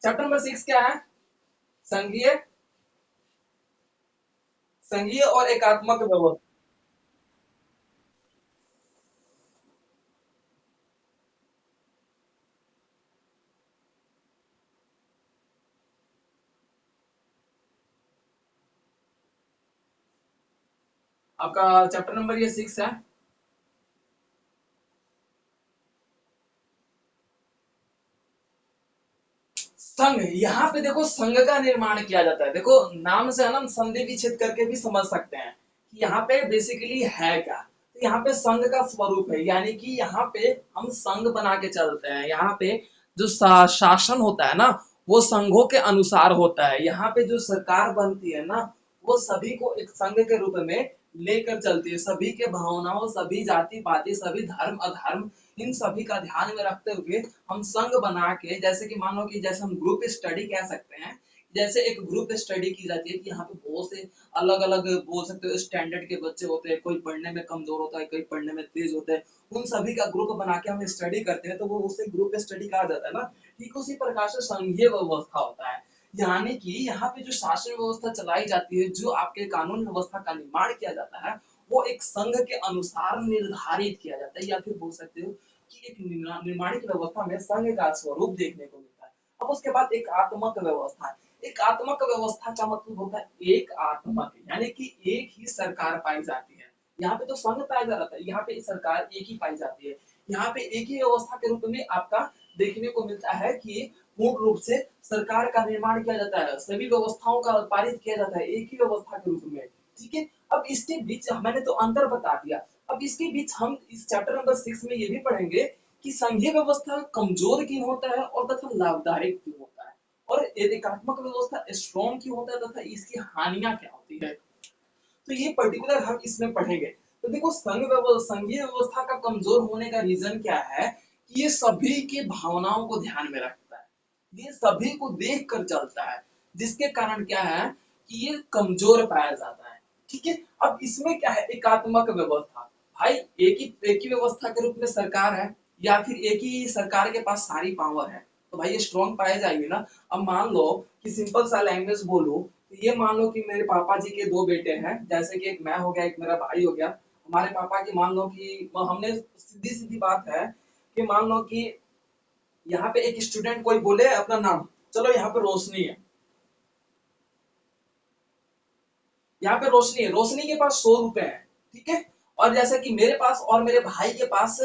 चैप्टर नंबर 6 क्या है, संघीय संघीय और एकात्मक व्यवस्था। आपका चैप्टर नंबर ये 6 है। संघ, यहाँ पे देखो संघ का निर्माण किया जाता है, देखो नाम से है ना, संधि विच्छेद करके भी समझ सकते हैं कि यहाँ पे बेसिकली है क्या। तो यहाँ पे संघ का स्वरूप है, यानी कि यहाँ पे हम संघ बना के चलते हैं। यहाँ पे जो शासन होता है ना, वो संघों के अनुसार होता है। यहाँ पे जो सरकार बनती है ना, वो सभी को एक संघ के रूप में लेकर चलती है, सभी के भावनाओं, सभी जाति पाति, सभी धर्म अधर्म, इन सभी का ध्यान में रखते हुए हम संघ बना के, जैसे कि मान लो कि जैसे हम ग्रुप स्टडी कह सकते हैं, जैसे एक ग्रुप स्टडी की जाती है कि यहाँ पे बहुत से अलग अलग बोल सकते हो स्टैंडर्ड के बच्चे होते हैं, कोई पढ़ने में कमजोर होता है, कोई पढ़ने में तेज होता है, उन सभी का ग्रुप बना के हम स्टडी करते हैं, तो वो उसे ग्रुप स्टडी कहा जाता है ना। ठीक उसी प्रकार से संघीय व्यवस्था होता है, यानी कि यहाँ पे जो शासन व्यवस्था चलाई जाती है, जो आपके कानून व्यवस्था का निर्माण किया जाता है, वो एक संघ के अनुसार निर्धारित किया जाता है, या फिर बोल सकते हो कि एक निर्माणित व्यवस्था में संघ का स्वरूप देखने को मिलता है। अब उसके बाद एक आत्मक व्यवस्था है। एक आत्मक व्यवस्था का मतलब होता है एक आत्मक, यानी कि एक ही सरकार पाई जाती है। यहाँ पे तो संघ पाया जा रहा है, यहाँ पे सरकार एक ही पाई जाती है। यहाँ पे एक ही व्यवस्था के रूप में आपका देखने को मिलता है कि पूर्ण रूप से सरकार का निर्माण किया जाता है, सभी व्यवस्थाओं का पारित किया जाता है एक ही व्यवस्था के रूप में, ठीक है। अब इसके बीच मैंने तो अंतर बता दिया, अब इसके बीच हम इस चैप्टर नंबर 6 में ये भी पढ़ेंगे कि संघीय व्यवस्था कमजोर क्यों होता है और तथा लाभदायक क्यों होता है, और एकात्मक व्यवस्था स्ट्रॉन्ग क्यों होता है तथा इसकी हानियां क्या होती है। तो ये पर्टिकुलर हम इसमें पढ़ेंगे। तो देखो संघीय व्यवस्था का कमजोर होने का रीजन क्या है कि ये सभी की भावनाओं को ध्यान में रखता है, ये सभी को देख कर चलता है, जिसके कारण क्या है कि ये कमजोर पाया जाता है। ठीक है। अब इसमें क्या है, एकात्मक व्यवस्था। भाई एक ही व्यवस्था के रूप में सरकार है, या फिर एक ही सरकार के पास सारी पावर है, तो भाई ये स्ट्रॉन्ग पाए जाएंगे ना। अब मान लो कि सिंपल सा लैंग्वेज बोलूं, तो ये मान लो कि मेरे पापा जी के दो बेटे हैं, जैसे कि एक मैं हो गया, एक मेरा भाई हो गया। हमारे पापा की मान लो कि हमने, सीधी सीधी बात है कि मान लो कि यहाँ पे एक स्टूडेंट कोई बोले अपना नाम, चलो यहाँ पे रोशनी है, यहाँ पे रोशनी है, रोशनी के पास 100 रुपए है, ठीक है। और जैसे कि मेरे पास और मेरे भाई के पास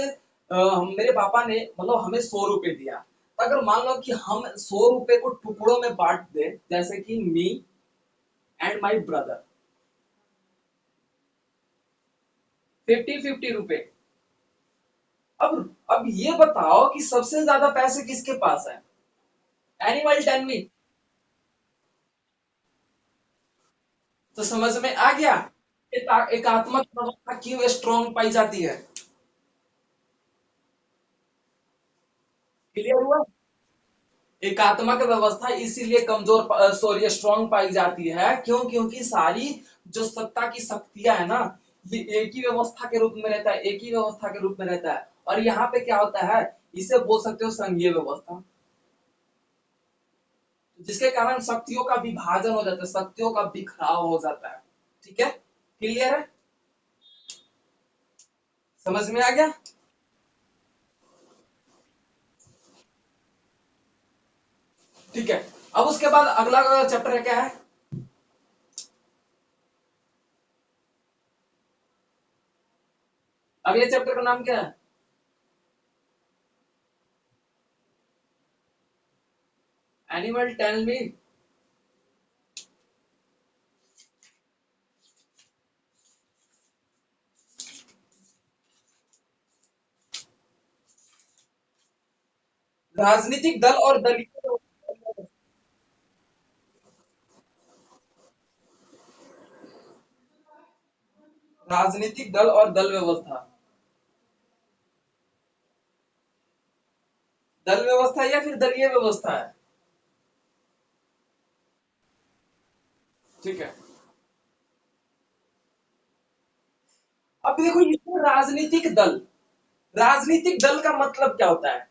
मेरे पापा ने मतलब हमें 100 रुपए दिया। तो अगर मान लो कि हम 100 रुपए को टुकड़ों में बांट दे, जैसे कि मी एंड माई ब्रदर, 50-50 रुपए। अब ये बताओ कि सबसे ज्यादा पैसे किसके पास है? Anyone tell me. तो समझ में आ गया एकात्मक व्यवस्था क्यों स्ट्रॉन्ग पाई जाती है? क्लियर हुआ? एकात्मक व्यवस्था इसीलिए कमजोर, सॉरी, स्ट्रॉन्ग पाई जाती है, क्यों? क्योंकि सारी जो सत्ता की शक्तियां है ना, ये एक ही व्यवस्था के रूप में रहता है, एक ही व्यवस्था के रूप में रहता है। और यहाँ पे क्या होता है, इसे बोल सकते हो संघीय व्यवस्था, जिसके कारण शक्तियों का विभाजन हो जाता है, शक्तियों का बिखराव हो जाता है। ठीक है, क्लियर है? समझ में आ गया? ठीक है। अब उसके बाद अगला चैप्टर क्या है? अब ये चैप्टर का नाम क्या है? Animal tell me. राजनीतिक दल और दलीय, राजनीतिक दल और दल व्यवस्था, दल व्यवस्था या फिर दलीय व्यवस्था है। ठीक है। अब देखो इसमें राजनीतिक दल का मतलब क्या होता है?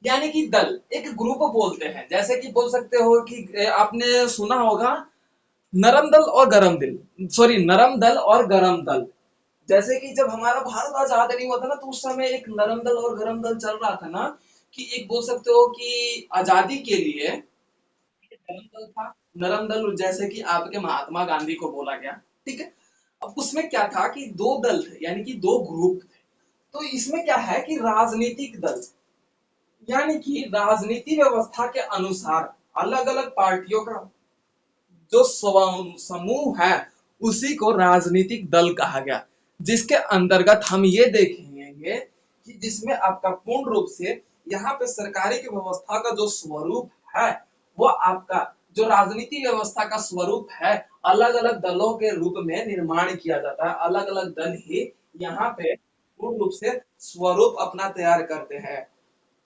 यानी कि दल एक ग्रुप बोलते हैं, जैसे कि बोल सकते हो कि आपने सुना होगा नरम दल और गरम दल, सॉरी, नरम दल और गरम दल। जैसे कि जब हमारा भारत आजाद नहीं हुआ था ना, तो उस समय एक नरम दल और गरम दल चल रहा था ना, कि एक बोल सकते हो कि आजादी के लिए नरम दल था। नरम दल जैसे कि आपके महात्मा गांधी को बोला गया। ठीक है। अब उसमें क्या था कि दो दल थे, यानी कि दो ग्रुप थे। तो इसमें क्या है कि राजनीतिक दल, यानी कि राजनीति व्यवस्था के अनुसार अलग अलग पार्टियों का जो समूह है, उसी को राजनीतिक दल कहा गया। जिसके अंतर्गत हम ये देखेंगे कि जिसमें आपका पूर्ण रूप से यहाँ पे सरकारी की व्यवस्था का जो स्वरूप है, वो आपका जो राजनीति व्यवस्था का स्वरूप है, अलग अलग दलों के रूप में निर्माण किया जाता है। अलग अलग दल ही यहाँ पे पूर्ण रूप से स्वरूप अपना तैयार करते हैं।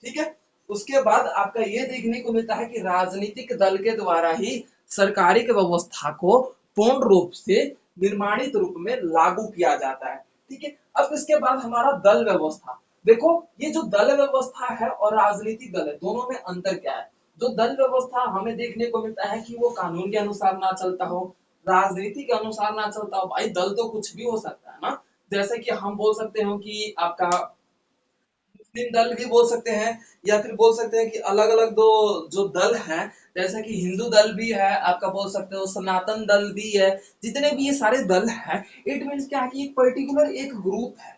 ठीक है। उसके बाद आपका ये देखने को मिलता है कि राजनीतिक दल के द्वारा ही सरकारी की व्यवस्था को पूर्ण रूप से निर्माणित रूप में लागू किया जाता है। ठीक है। अब इसके बाद हमारा दल व्यवस्था। देखो ये जो दल व्यवस्था है और राजनीतिक दल है, दोनों में अंतर क्या है? जो दल व्यवस्था हमें देखने को मिलता है कि वो कानून के अनुसार ना चलता हो, राजनीति के अनुसार ना चलता हो। भाई दल तो कुछ भी हो सकता है ना। जैसे कि हम बोल सकते हो कि आपका मुस्लिम दल भी बोल सकते हैं, या फिर बोल सकते हैं कि अलग अलग दो जो दल हैं, जैसे कि हिंदू दल भी है आपका, बोल सकते हो सनातन दल भी है। जितने भी ये सारे दल हैं, इट मीन्स क्या है कि एक पर्टिकुलर एक ग्रुप है,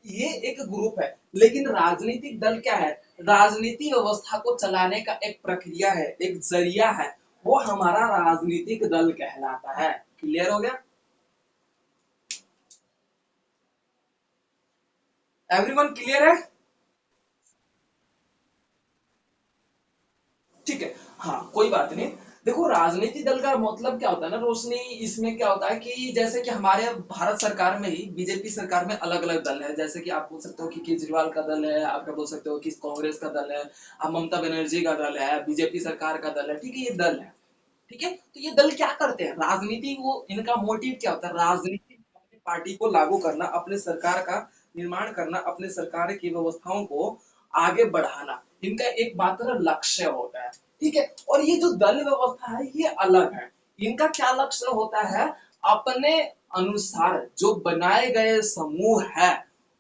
ये एक ग्रुप है। लेकिन राजनीतिक दल क्या है? राजनीति व्यवस्था को चलाने का एक प्रक्रिया है, एक जरिया है, वो हमारा राजनीतिक दल कहलाता है। क्लियर हो गया? एवरीवन क्लियर है? ठीक है। हाँ, कोई बात नहीं। देखो राजनीतिक दल का मतलब क्या होता है ना रोशनी, इसमें क्या होता है कि जैसे कि हमारे भारत सरकार में ही, बीजेपी सरकार में अलग अलग दल है। जैसे कि आप बोल सकते हो कि केजरीवाल का दल है, आपका बोल सकते हो कि कांग्रेस का दल है, आप ममता बनर्जी का दल है, बीजेपी सरकार का दल है। ठीक है, ये दल है। ठीक है, तो ये दल क्या करते हैं, राजनीति, वो इनका मोटिव क्या होता है, राजनीति, अपनी पार्टी को लागू करना, अपने सरकार का निर्माण करना, अपने सरकार की व्यवस्थाओं को आगे बढ़ाना, इनका एक मात्र लक्ष्य होता है। ठीक है, और ये जो दल व्यवस्था है ये अलग है। इनका क्या लक्ष्य होता है, अपने अनुसार जो बनाए गए समूह है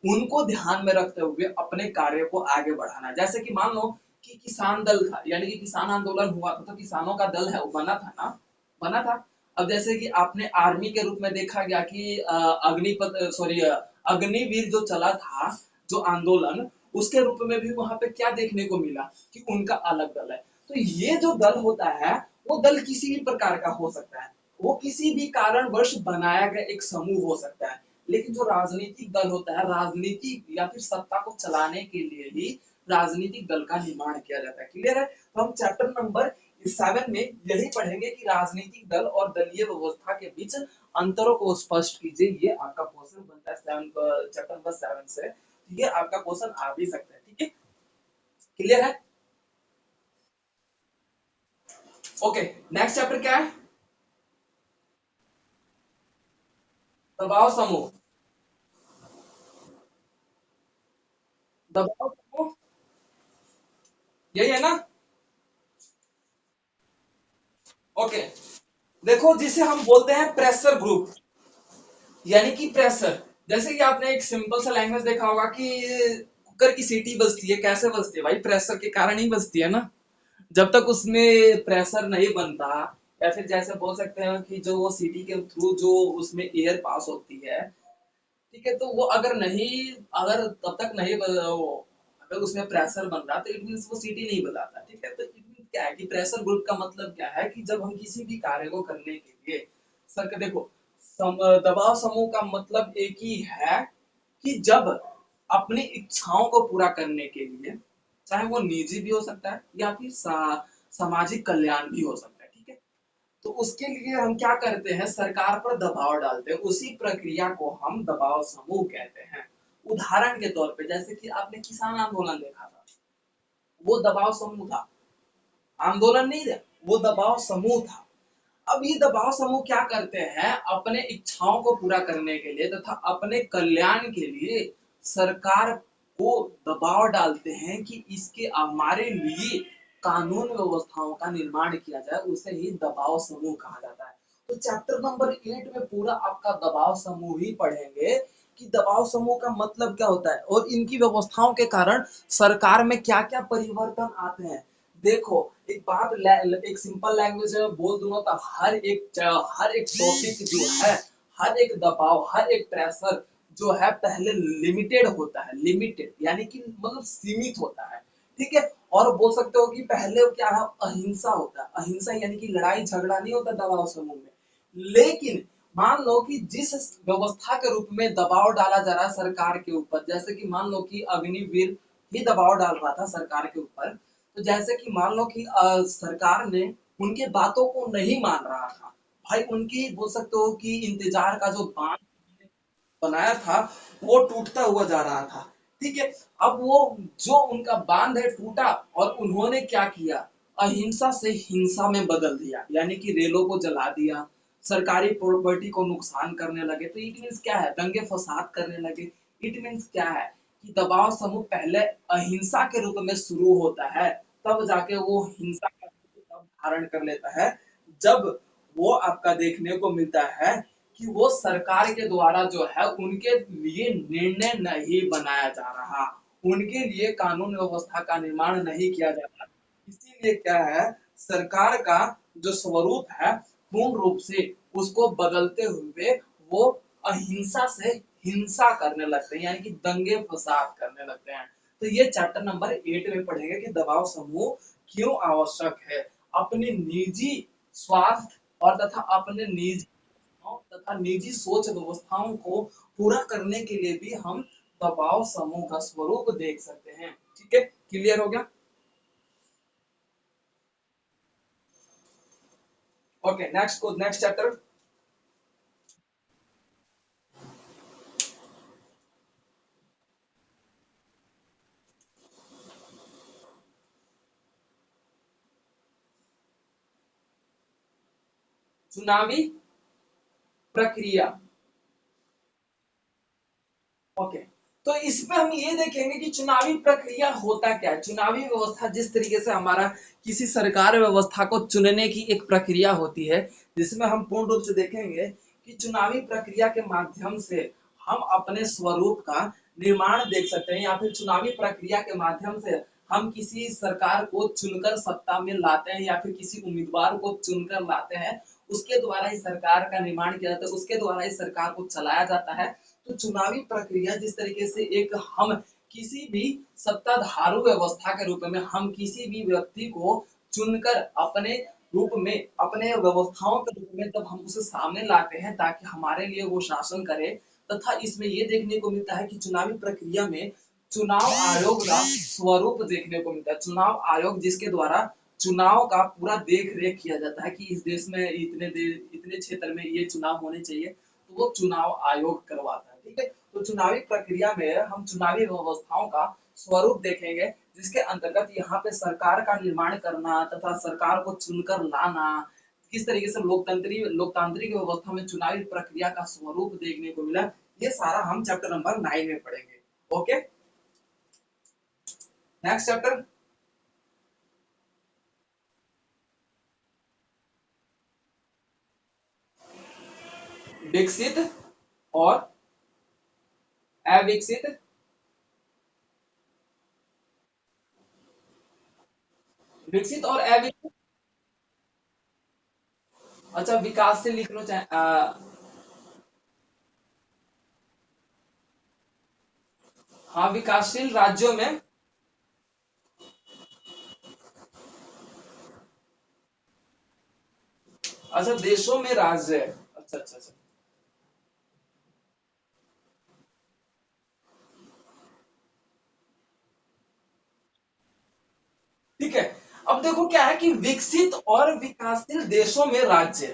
उनको ध्यान में रखते हुए अपने कार्य को आगे बढ़ाना। जैसे कि मान लो कि किसान दल था, यानी कि किसान आंदोलन हुआ था, तो किसानों का दल है वो बना था ना, बना था। अब जैसे कि आपने आर्मी के रूप में देखा गया कि अग्निपथ, सॉरी, अग्निवीर जो चला था, जो आंदोलन, उसके रूप में भी वहां पे क्या देखने को मिला कि उनका अलग दल है। तो ये जो दल होता है वो दल किसी भी प्रकार का हो सकता है, वो किसी भी कारणवश बनाया गया एक समूह हो सकता है। लेकिन जो राजनीतिक दल होता है, राजनीतिक या फिर सत्ता को चलाने के लिए ही राजनीतिक दल का निर्माण किया जाता है। क्लियर है, तो हम चैप्टर नंबर 7 में यही पढ़ेंगे कि राजनीतिक दल और दलीय व्यवस्था के बीच अंतरों को स्पष्ट कीजिए। ये आपका क्वेश्चन बनता है चैप्टर नंबर 7 से, ये आपका क्वेश्चन आ भी सकता है। ठीक है, क्लियर है। ओके, नेक्स्ट चैप्टर क्या है, दबाव समूह। दबाव समूह यही है ना। ओके, देखो जिसे हम बोलते हैं प्रेशर ग्रुप, यानी कि प्रेशर, जैसे कि आपने एक सिंपल सा लैंग्वेज देखा होगा कि कुकर की सीटी बजती है, कैसे बजती है भाई, प्रेशर के कारण ही बजती है ना। जब तक उसमें प्रेशर नहीं बनता, या फिर जैसे बोल सकते हैं कि जो वो सीटी के थ्रू जो उसमें एयर पास होती है, ठीक है, तो वो अगर नहीं, अगर तब तक नहीं अगर उसमें प्रेशर बन रहा तो इट मीन्स वो सीटी नहीं बजाता। ठीक है, तो इट मीन्स क्या है कि प्रेशर ग्रुप का मतलब क्या है कि जब हम किसी भी कार्य को करने के लिए, सर देखो, दबाव समूह का मतलब एक ही है कि जब अपनी इच्छाओं को पूरा करने के लिए, चाहे वो निजी भी हो सकता है या फिर सामाजिक कल्याण भी हो सकता है, ठीक है, तो उसके लिए हम क्या करते हैं, सरकार पर दबाव डालते हैं, उसी प्रक्रिया को हम दबाव समूह कहते हैं। उदाहरण के तौर पे जैसे कि आपने किसान आंदोलन देखा था, वो दबाव समूह था, आंदोलन नहीं था, वो दबाव समूह था। अब ये दबाव समूह क्या करते हैं, अपने इच्छाओं को पूरा करने के लिए तथा अपने कल्याण के लिए सरकार को दबाव डालते हैं कि इसके हमारे लिए कानून व्यवस्थाओं का निर्माण किया जाए, उसे ही दबाव समूह कहा जाता है। तो चैप्टर नंबर 8 में पूरा आपका दबाव समूह ही पढ़ेंगे कि दबाव समूह का मतलब क्या होता है और इनकी व्यवस्थाओं के कारण सरकार में क्या क्या परिवर्तन आते हैं। देखो, एक बात एक सिंपल लैंग्वेज में बोल दूंगा तो हर एक टॉपिक जो है, हर एक दबाव, हर एक प्रेशर जो है पहले लिमिटेड होता है, लिमिटेड यानी कि मतलब सीमित होता है। ठीक है, और बोल सकते हो कि पहले क्या है, अहिंसा होता है, अहिंसा यानी कि लड़ाई झगड़ा नहीं होता दबाव समूह में। लेकिन मान लो कि जिस व्यवस्था के रूप में दबाव डाला जा रहा है सरकार के ऊपर, जैसे कि मान लो कि अग्निवीर ही दबाव डाल रहा था सरकार के ऊपर, तो जैसे कि मान लो कि सरकार ने उनके बातों को नहीं मान रहा था, भाई उनकी बोल सकते हो कि इंतजार का जो बांध बनाया था वो टूटता हुआ जा रहा था। ठीक है, अब वो जो उनका बांध है टूटा और उन्होंने क्या किया, अहिंसा से हिंसा में बदल दिया, यानी कि रेलों को जला दिया, सरकारी प्रॉपर्टी को नुकसान करने लगे। तो इट मीन्स क्या है, दंगे फसाद करने लगे। इट मीन्स क्या है कि दबाव समूह पहले अहिंसा के रूप में शुरू होता है, तब जाके वो हिंसा का रूप तब धारण कर लेता है, जब वो आपका देखने को मिलता है कि वो सरकार के द्वारा जो है उनके लिए निर्णय नहीं बनाया जा रहा, उनके लिए कानून व्यवस्था का निर्माण नहीं किया जा रहा। इसीलिए क्या है, सरकार का जो स्वरूप है पूर्ण रूप से उसको बदलते हुए वो अहिंसा से हिंसा करने लगते हैं, यानी कि दंगे फसाद करने लगते हैं। तो ये चैप्टर नंबर 8 में पढ़ेंगे कि दबाव समूह क्यों आवश्यक है, अपने निजी स्वास्थ्य और तथा अपने निजी तथा निजी सोच व्यवस्थाओं को पूरा करने के लिए भी हम दबाव समूह का स्वरूप देख सकते हैं। ठीक है, क्लियर हो गया। Okay, next chapter. चुनावी प्रक्रिया। ओके, तो इसमें हम ये देखेंगे कि चुनावी प्रक्रिया होता क्या है। चुनावी व्यवस्था जिस तरीके से हमारा किसी सरकार व्यवस्था को चुनने की एक प्रक्रिया होती है, जिसमें हम पूर्ण रूप से देखेंगे कि चुनावी प्रक्रिया के माध्यम से हम अपने स्वरूप का निर्माण देख सकते हैं, या फिर चुनावी प्रक्रिया के माध्यम से हम किसी सरकार को चुनकर सत्ता में लाते हैं, या फिर किसी उम्मीदवार को चुनकर लाते हैं, उसके द्वारा ही सरकार का निर्माण किया जाता है, उसके द्वारा ही सरकार को चलाया जाता है। तो चुनावी प्रक्रिया जिस तरीके से एक हम किसी भी सत्ताधारू व्यवस्था के रूप में हम किसी भी व्यक्ति को चुनकर अपने रूप में, अपने व्यवस्थाओं के रूप में जब हम उसे सामने लाते हैं ताकि हमारे लिए वो शासन करे, तथा इसमें ये देखने को मिलता है कि चुनावी प्रक्रिया में चुनाव आयोग का स्वरूप देखने को मिलता है। चुनाव आयोग जिसके द्वारा चुनाव का पूरा देख रेख किया जाता है कि इस देश में इतने क्षेत्र में ये चुनाव होने चाहिए, तो वो चुनाव आयोग करवाता है। ठीक है, तो चुनावी प्रक्रिया में हम चुनावी व्यवस्थाओं का स्वरूप देखेंगे, जिसके अंतर्गत यहाँ पे सरकार का निर्माण करना तथा सरकार को चुनकर लाना, किस तरीके से लोकतांत्रिक व्यवस्था में चुनावी प्रक्रिया का स्वरूप देखने को मिला, ये सारा हम चैप्टर नंबर 9 में पढ़ेंगे। Okay, next chapter. विकसित और अविकसित। विकसित और अविकसित। अच्छा, विकास से लिख लो चाहे हाँ, विकासशील राज्यों में। अच्छा, देशों में राज्य है। अच्छा अच्छा अच्छा। ठीक है, अब देखो क्या है कि विकसित और विकासशील देशों में राज्य।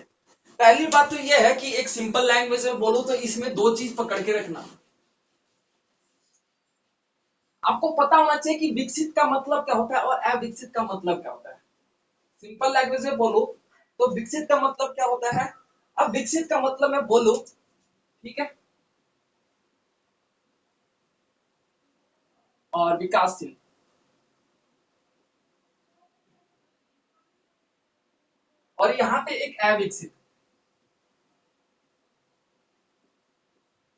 पहली बात तो यह है कि एक सिंपल लैंग्वेज में बोलूं तो इसमें दो चीज पकड़ के रखना। आपको पता होना चाहिए कि विकसित का मतलब क्या होता है और अविकसित का मतलब क्या होता है। सिंपल लैंग्वेज में बोलो तो विकसित का मतलब क्या होता है। अब विकसित का मतलब मैं बोलूं, ठीक है, और विकासशील। और यहाँ पे एक अविकसित।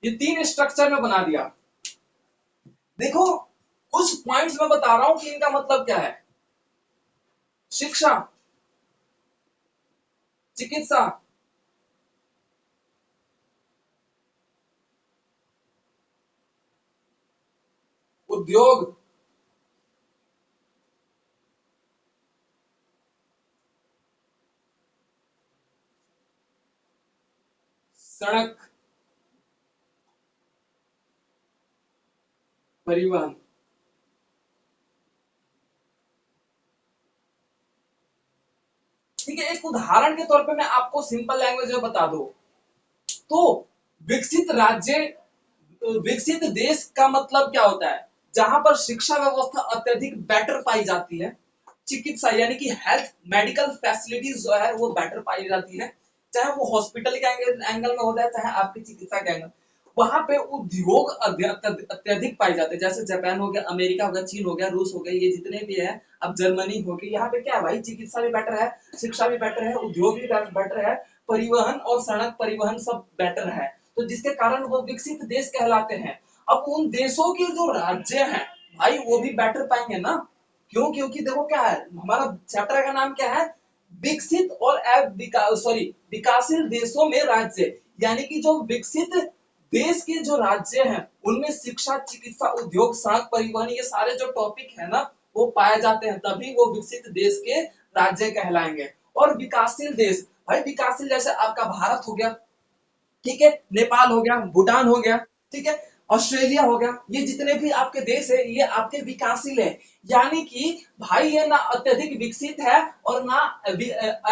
ये तीन स्ट्रक्चर में बना दिया। देखो, कुछ पॉइंट्स मैं बता रहा हूं कि इनका मतलब क्या है। शिक्षा, चिकित्सा, उद्योग, सड़क, परिवहन। ठीक है, एक उदाहरण के तौर पे मैं आपको सिंपल लैंग्वेज में बता दूं तो विकसित राज्य, विकसित देश का मतलब क्या होता है, जहां पर शिक्षा व्यवस्था अत्यधिक बेटर पाई जाती है, चिकित्सा यानी कि हेल्थ मेडिकल फैसिलिटीज जो है वो बेटर पाई जाती है, चाहे वो हॉस्पिटल के एंगल में होता है चाहे आपकी चिकित्सा के एंगल। वहां पे उद्योग अत्यधिक पाए जाते हैं, जैसे जापान हो गया, अमेरिका हो गया, चीन हो गया, रूस हो गया, ये जितने भी है, अब जर्मनी हो गई, यहाँ पे क्या है भाई, चिकित्सा भी बेटर है, शिक्षा भी बेटर है, उद्योग भी बेटर है, परिवहन और सड़क परिवहन सब बेटर है, तो जिसके कारण वो विकसित देश कहलाते हैं। अब उन देशों के जो राज्य हैं भाई वो भी बेटर पाएंगे ना, क्यों, क्योंकि देखो क्या है, हमारा चैप्टर का नाम क्या है, विकसित और सॉरी विकासशील देशों में राज्य, यानी कि जो विकसित देश के जो राज्य हैं उनमें शिक्षा, चिकित्सा, उद्योग, सड़क परिवहन, ये सारे जो टॉपिक है ना वो पाए जाते हैं, तभी वो विकसित देश के राज्य कहलाएंगे। और विकासशील देश, भाई विकासशील जैसे आपका भारत हो गया, ठीक है, नेपाल हो गया, भूटान हो गया, ठीक है, ऑस्ट्रेलिया हो गया, ये जितने भी आपके देश है ये आपके विकासशील है, यानी कि भाई ये ना अत्यधिक विकसित है और ना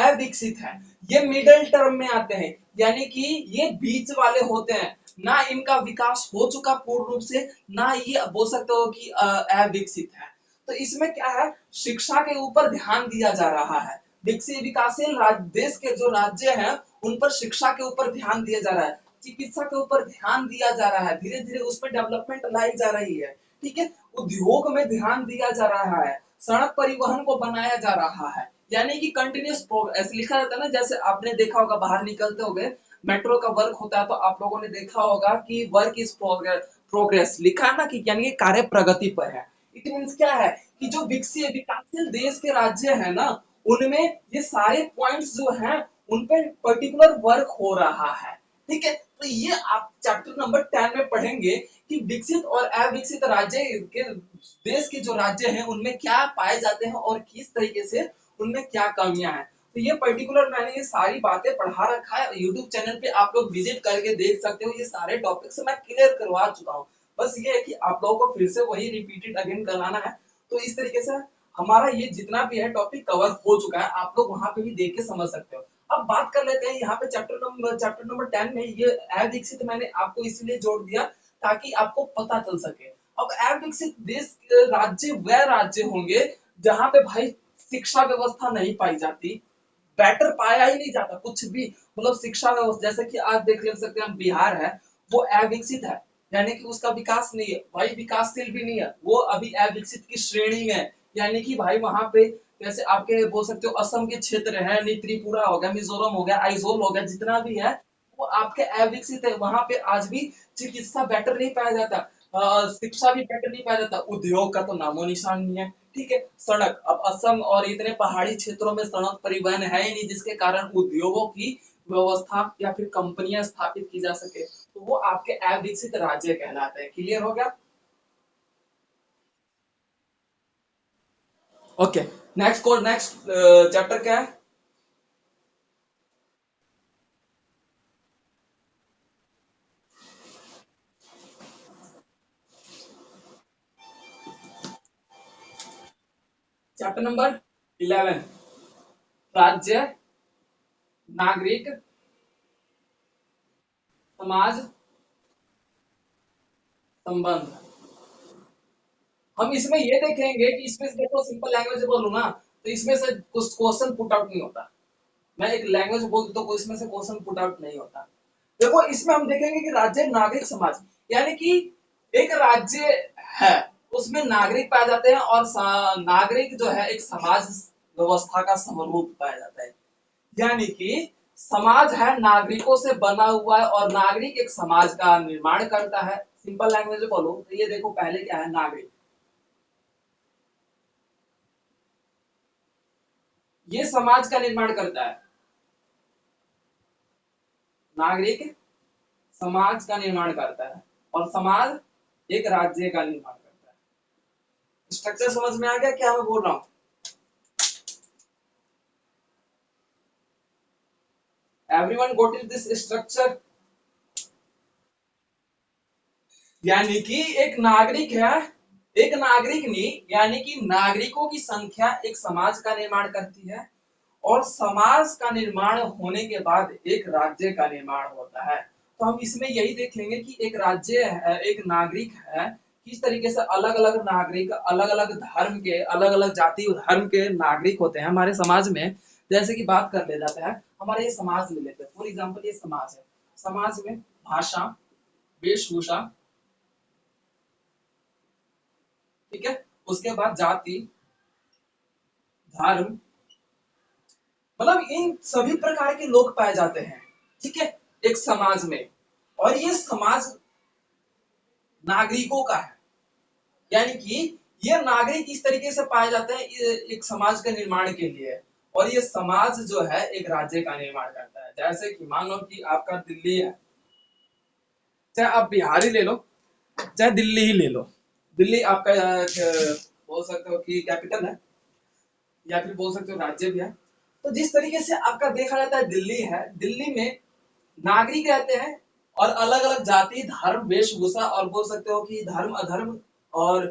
अविकसित है, ये मिडिल टर्म में आते हैं, यानी कि ये बीच वाले होते हैं, ना इनका विकास हो चुका पूर्ण रूप से, ना ये बोल सकते हो कि अविकसित है। तो इसमें क्या है, शिक्षा के ऊपर ध्यान दिया जा रहा है। विकसित विकासशील देश के जो राज्य हैं उन पर शिक्षा के ऊपर ध्यान दिया जा रहा है, चिकित्सा के ऊपर ध्यान दिया जा रहा है, धीरे धीरे उसमें डेवलपमेंट लाई जा रही है। ठीक है, उद्योग में ध्यान दिया जा रहा है, सड़क परिवहन को बनाया जा रहा है, यानी कि कंटिन्यूस प्रोग्रेस लिखा रहता है ना। जैसे आपने देखा होगा बाहर निकलते होगे मेट्रो का वर्क होता है तो आप लोगों ने देखा होगा कि वर्क इज प्रोग्रेस लिखा है ना, कि यानी कि कार्य प्रगति पर है। इट मीन्स क्या है कि जो विकसित विकासशील देश के राज्य है ना, उनमें ये सारे पॉइंट्स जो हैं उन पे पर्टिकुलर वर्क हो रहा है। ठीक है, तो ये आप चैप्टर नंबर 10 में पढ़ेंगे कि विकसित और अविकसित राज्य के देश के जो राज्य हैं उनमें क्या पाए जाते हैं और किस तरीके से उनमें क्या कमियां हैं। तो ये पर्टिकुलर मैंने ये सारी बातें पढ़ा रखा है, यूट्यूब चैनल पे आप लोग विजिट करके देख सकते हो। ये सारे टॉपिक्स मैं क्लियर करवा चुका हूँ, बस ये है कि आप लोगों को फिर से वही रिपीटेड अगेन कराना है। तो इस तरीके से हमारा ये जितना भी है टॉपिक कवर हो चुका है, आप लोग वहां पे भी देख के समझ सकते हो। अब बात कर लेते हैं यहाँ पे चैप्टर नंबर 10 में ये अविकसित मैंने आपको इसलिए जोड़ दिया ताकि आपको पता चल सके। अब अविकसित देश राज्य वह राज्य होंगे जहां पे भाई शिक्षा व्यवस्था नहीं पाई जाती, बेटर पाया ही नहीं जाता कुछ भी। मतलब शिक्षा व्यवस्था जैसे कि आज देख ले सकते हैं हम, बिहार है वो अविकसित है, यानी कि उसका विकास नहीं है भाई, विकासशील भी नहीं है, वो अभी अविकसित की श्रेणी में है। यानी कि भाई वहां पे जैसे आपके बोल सकते हो असम के क्षेत्र है, त्रिपुरा हो गया, मिजोरम हो गया, आइजोल हो गया, जितना भी है वो आपके अविकसित है। वहां पे आज भी चिकित्सा बेटर नहीं पाया जाता, शिक्षा भी बेटर नहीं पाया जाता, उद्योग का तो नामो निशान नहीं है। ठीक है, सड़क, अब असम और इतने पहाड़ी क्षेत्रों में सड़क परिवहन है ही नहीं जिसके कारण उद्योगों की व्यवस्था या फिर कंपनियां स्थापित की जा सके, तो वो आपके अविकसित राज्य कहलाते हैं। क्लियर हो गया? ओके, नेक्स्ट चैप्टर क्या है? चैप्टर नंबर 11, राज्य, नागरिक, समाज, संबंध। हम इसमें ये देखेंगे कि इसमें से देखो सिंपल लैंग्वेज बोलूं ना, तो इसमें से कुछ क्वेश्चन पुट आउट नहीं होता। मैं एक लैंग्वेज बोल तो इसमें से क्वेश्चन पुट आउट नहीं होता। देखो इसमें हम देखेंगे कि राज्य, नागरिक, समाज, यानी कि एक राज्य है उसमें नागरिक पाए जाते हैं और नागरिक जो है एक समाज व्यवस्था का समरूप पाया जाता है। यानी कि समाज है नागरिकों से बना हुआ है और नागरिक एक समाज का निर्माण करता है। सिंपल लैंग्वेज में बोलो तो ये देखो पहले क्या है, नागरिक, ये समाज का निर्माण करता है। नागरिक समाज का निर्माण करता है और समाज एक राज्य का निर्माण करता है। स्ट्रक्चर समझ में आ गया क्या मैं बोल रहा हूँ? Everyone got is this structure. यानी कि एक नागरिक है, एक नागरिक नहीं, यानी कि नागरिकों की संख्या एक समाज का निर्माण करती है और समाज का निर्माण होने के बाद एक राज्य का निर्माण होता है। तो हम इसमें यही देख लेंगे कि एक राज्य है, एक नागरिक है, किस तरीके से अलग अलग नागरिक अलग अलग धर्म के, अलग अलग जाति धर्म के नागरिक होते हैं हमारे समाज में। जैसे कि बात कर ले जाता है, हमारे ये समाज ले लेते हैं, फॉर एग्जाम्पल ये समाज है, समाज में भाषा, वेशभूषा, ठीक है, उसके बाद जाति, धर्म, मतलब इन सभी प्रकार के लोग पाए जाते हैं। ठीक है, एक समाज में, और ये समाज नागरिकों का है। यानी कि ये नागरिक इस तरीके से पाए जाते हैं एक समाज के निर्माण के लिए, और ये समाज जो है एक राज्य का निर्माण करता है। जैसे कि मान लो कि आपका दिल्ली है, चाहे आप बिहार ही ले लो, चाहे दिल्ली ही ले लो, दिल्ली आपका बोल सकते हो कि कैपिटल है या फिर बोल सकते हो राज्य भी है। तो जिस तरीके से आपका देखा जाता है दिल्ली है, दिल्ली में नागरिक रहते हैं और अलग अलग जाति, धर्म, वेशभूषा और बोल सकते हो कि धर्म, अधर्म और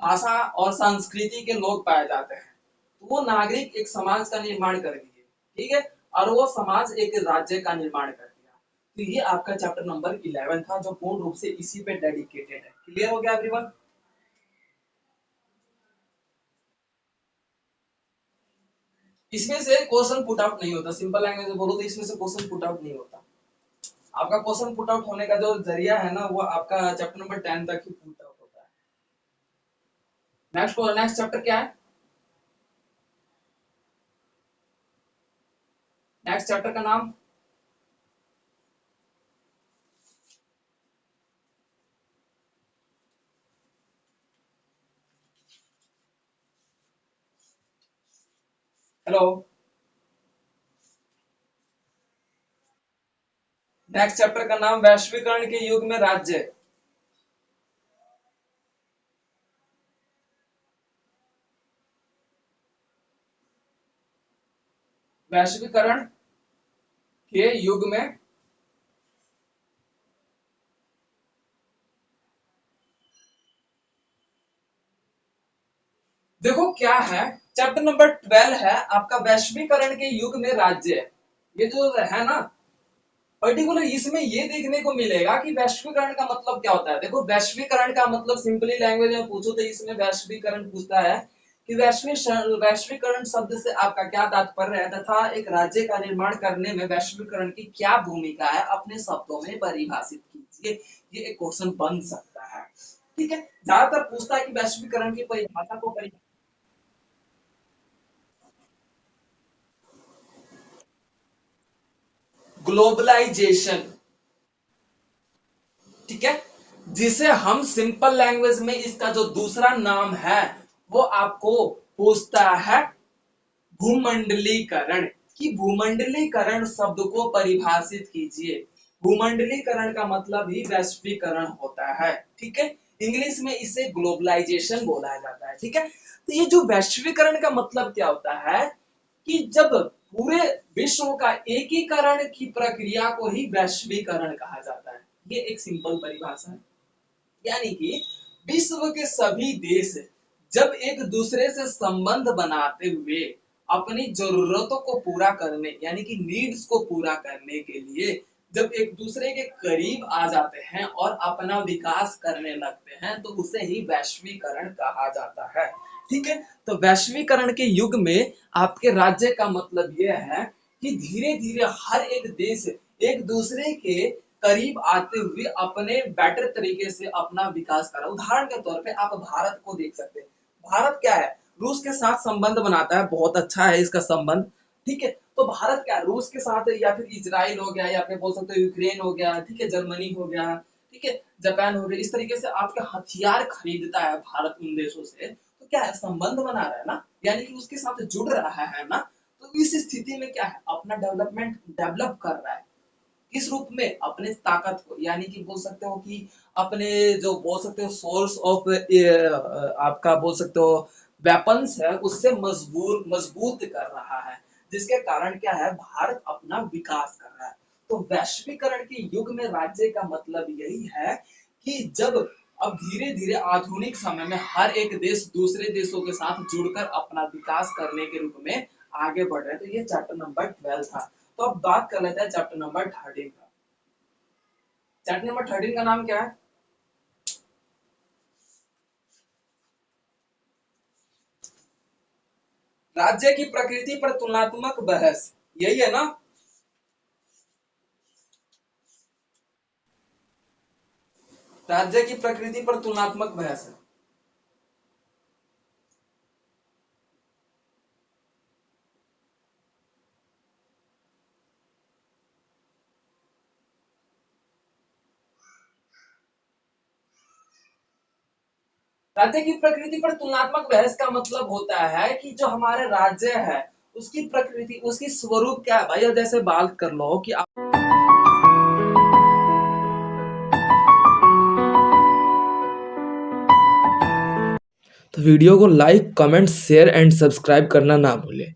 भाषा और संस्कृति के लोग पाए जाते हैं। तो वो नागरिक एक समाज का निर्माण कर दिए, ठीक है, और वो समाज एक राज्य का निर्माण कर दिया। तो ये आपका चैप्टर नंबर 11 था जो पूर्ण रूप से इसी पे डेडिकेटेड है। क्लियर हो गया एवरीवन? इसमें से क्वेश्चन पुट आउट नहीं होता, सिंपल लैंग्वेज में बोलो तो इसमें से क्वेश्चन पुट आउट नहीं होता। आपका क्वेश्चन पुट आउट होने का जो जरिया है ना, वो आपका चैप्टर नंबर 10 तक ही पुट आउट होता है। नेक्स्ट चैप्टर क्या है? नेक्स्ट चैप्टर का नाम हेलो, नेक्स्ट चैप्टर का नाम वैश्वीकरण के युग में राज्य। वैश्वीकरण के युग में देखो क्या है, चैप्टर नंबर 12 है आपका वैश्वीकरण के युग में राज्य। ये जो है ना पर्टिकुलर, इसमें ये देखने को मिलेगा कि वैश्वीकरण का मतलब क्या होता है। देखो वैश्वीकरण का मतलब सिंपली लैंग्वेज में पूछो तो इसमें वैश्वीकरण पूछता है कि वैश्वीकरण शब्द से आपका क्या तात्पर्य है तथा एक राज्य का निर्माण करने में वैश्वीकरण की क्या भूमिका है, अपने शब्दों में परिभाषित कीजिए। ये एक क्वेश्चन बन सकता है, ठीक है। ज्यादातर पूछता है कि वैश्वीकरण की परिभाषा को ग्लोबलाइजेशन, ठीक है, जिसे हम सिंपल लैंग्वेज में इसका जो दूसरा नाम है वो आपको पूछता है भूमंडलीकरण। कि भूमंडलीकरण शब्द को परिभाषित कीजिए। भूमंडलीकरण का मतलब ही वैश्वीकरण होता है, ठीक है। इंग्लिश में इसे ग्लोबलाइजेशन बोला जाता है, ठीक है। तो ये जो वैश्वीकरण का मतलब क्या होता है कि जब पूरे विश्व का एकीकरण की प्रक्रिया को ही वैश्वीकरण कहा जाता है। ये एक सिंपल परिभाषा है। यानी कि विश्व के सभी देश जब एक दूसरे से संबंध बनाते हुए अपनी जरूरतों को पूरा करने यानी कि नीड्स को पूरा करने के लिए जब एक दूसरे के करीब आ जाते हैं और अपना विकास करने लगते हैं तो उसे ही वैश्वीकरण कहा जाता है, ठीक है। तो वैश्वीकरण के युग में आपके राज्य का मतलब यह है कि धीरे धीरे हर एक देश एक दूसरे के करीब आते हुए अपने बेटर तरीके से अपना विकास करा। उदाहरण के तौर पे आप भारत को देख सकते हैं। भारत क्या है, रूस के साथ संबंध बनाता है, बहुत अच्छा है इसका संबंध, ठीक है। तो भारत क्या है, रूस के साथ या फिर इजराइल हो गया या फिर बोल सकते हो यूक्रेन हो गया, ठीक है, जर्मनी हो गया, ठीक है, जापान हो गया, इस तरीके से आपके हथियार खरीदता है भारत उन देशों से। तो क्या है, संबंध बना रहा है ना, यानी कि उसके साथ जुड़ रहा है ना। तो इस स्थिति में क्या है, अपना डेवलपमेंट डेवलप कर रहा है। किस रूप में, अपने ताकत को, यानी कि बोल सकते हो कि अपने जो बोल सकते हो सोर्स ऑफ आपका बोल सकते हो वेपन्स है उससे मजबूत मजबूत कर रहा है, जिसके कारण क्या है, भारत अपना विकास कर रहा है। तो वैश्वीकरण के युग में राज्य का मतलब यही है कि जब अब धीरे धीरे आधुनिक समय में हर एक देश दूसरे देशों के साथ जुड़कर अपना विकास करने के रूप में आगे बढ़ रहे हैं। तो ये चैप्टर नंबर 12 था। तो अब बात कर लेते हैं चैप्टर नंबर 13 का। चैप्टर नंबर 13 का नाम क्या है? राज्य की प्रकृति पर तुलनात्मक बहस, यही है ना। राज्य की प्रकृति पर तुलनात्मक बहस है। राज्य की प्रकृति पर तुलनात्मक बहस का मतलब होता है कि जो हमारे राज्य है उसकी प्रकृति, उसकी स्वरूप क्या है। भाई जैसे बात कर लो कि तो वीडियो को like comment share and subscribe करना ना भूलें।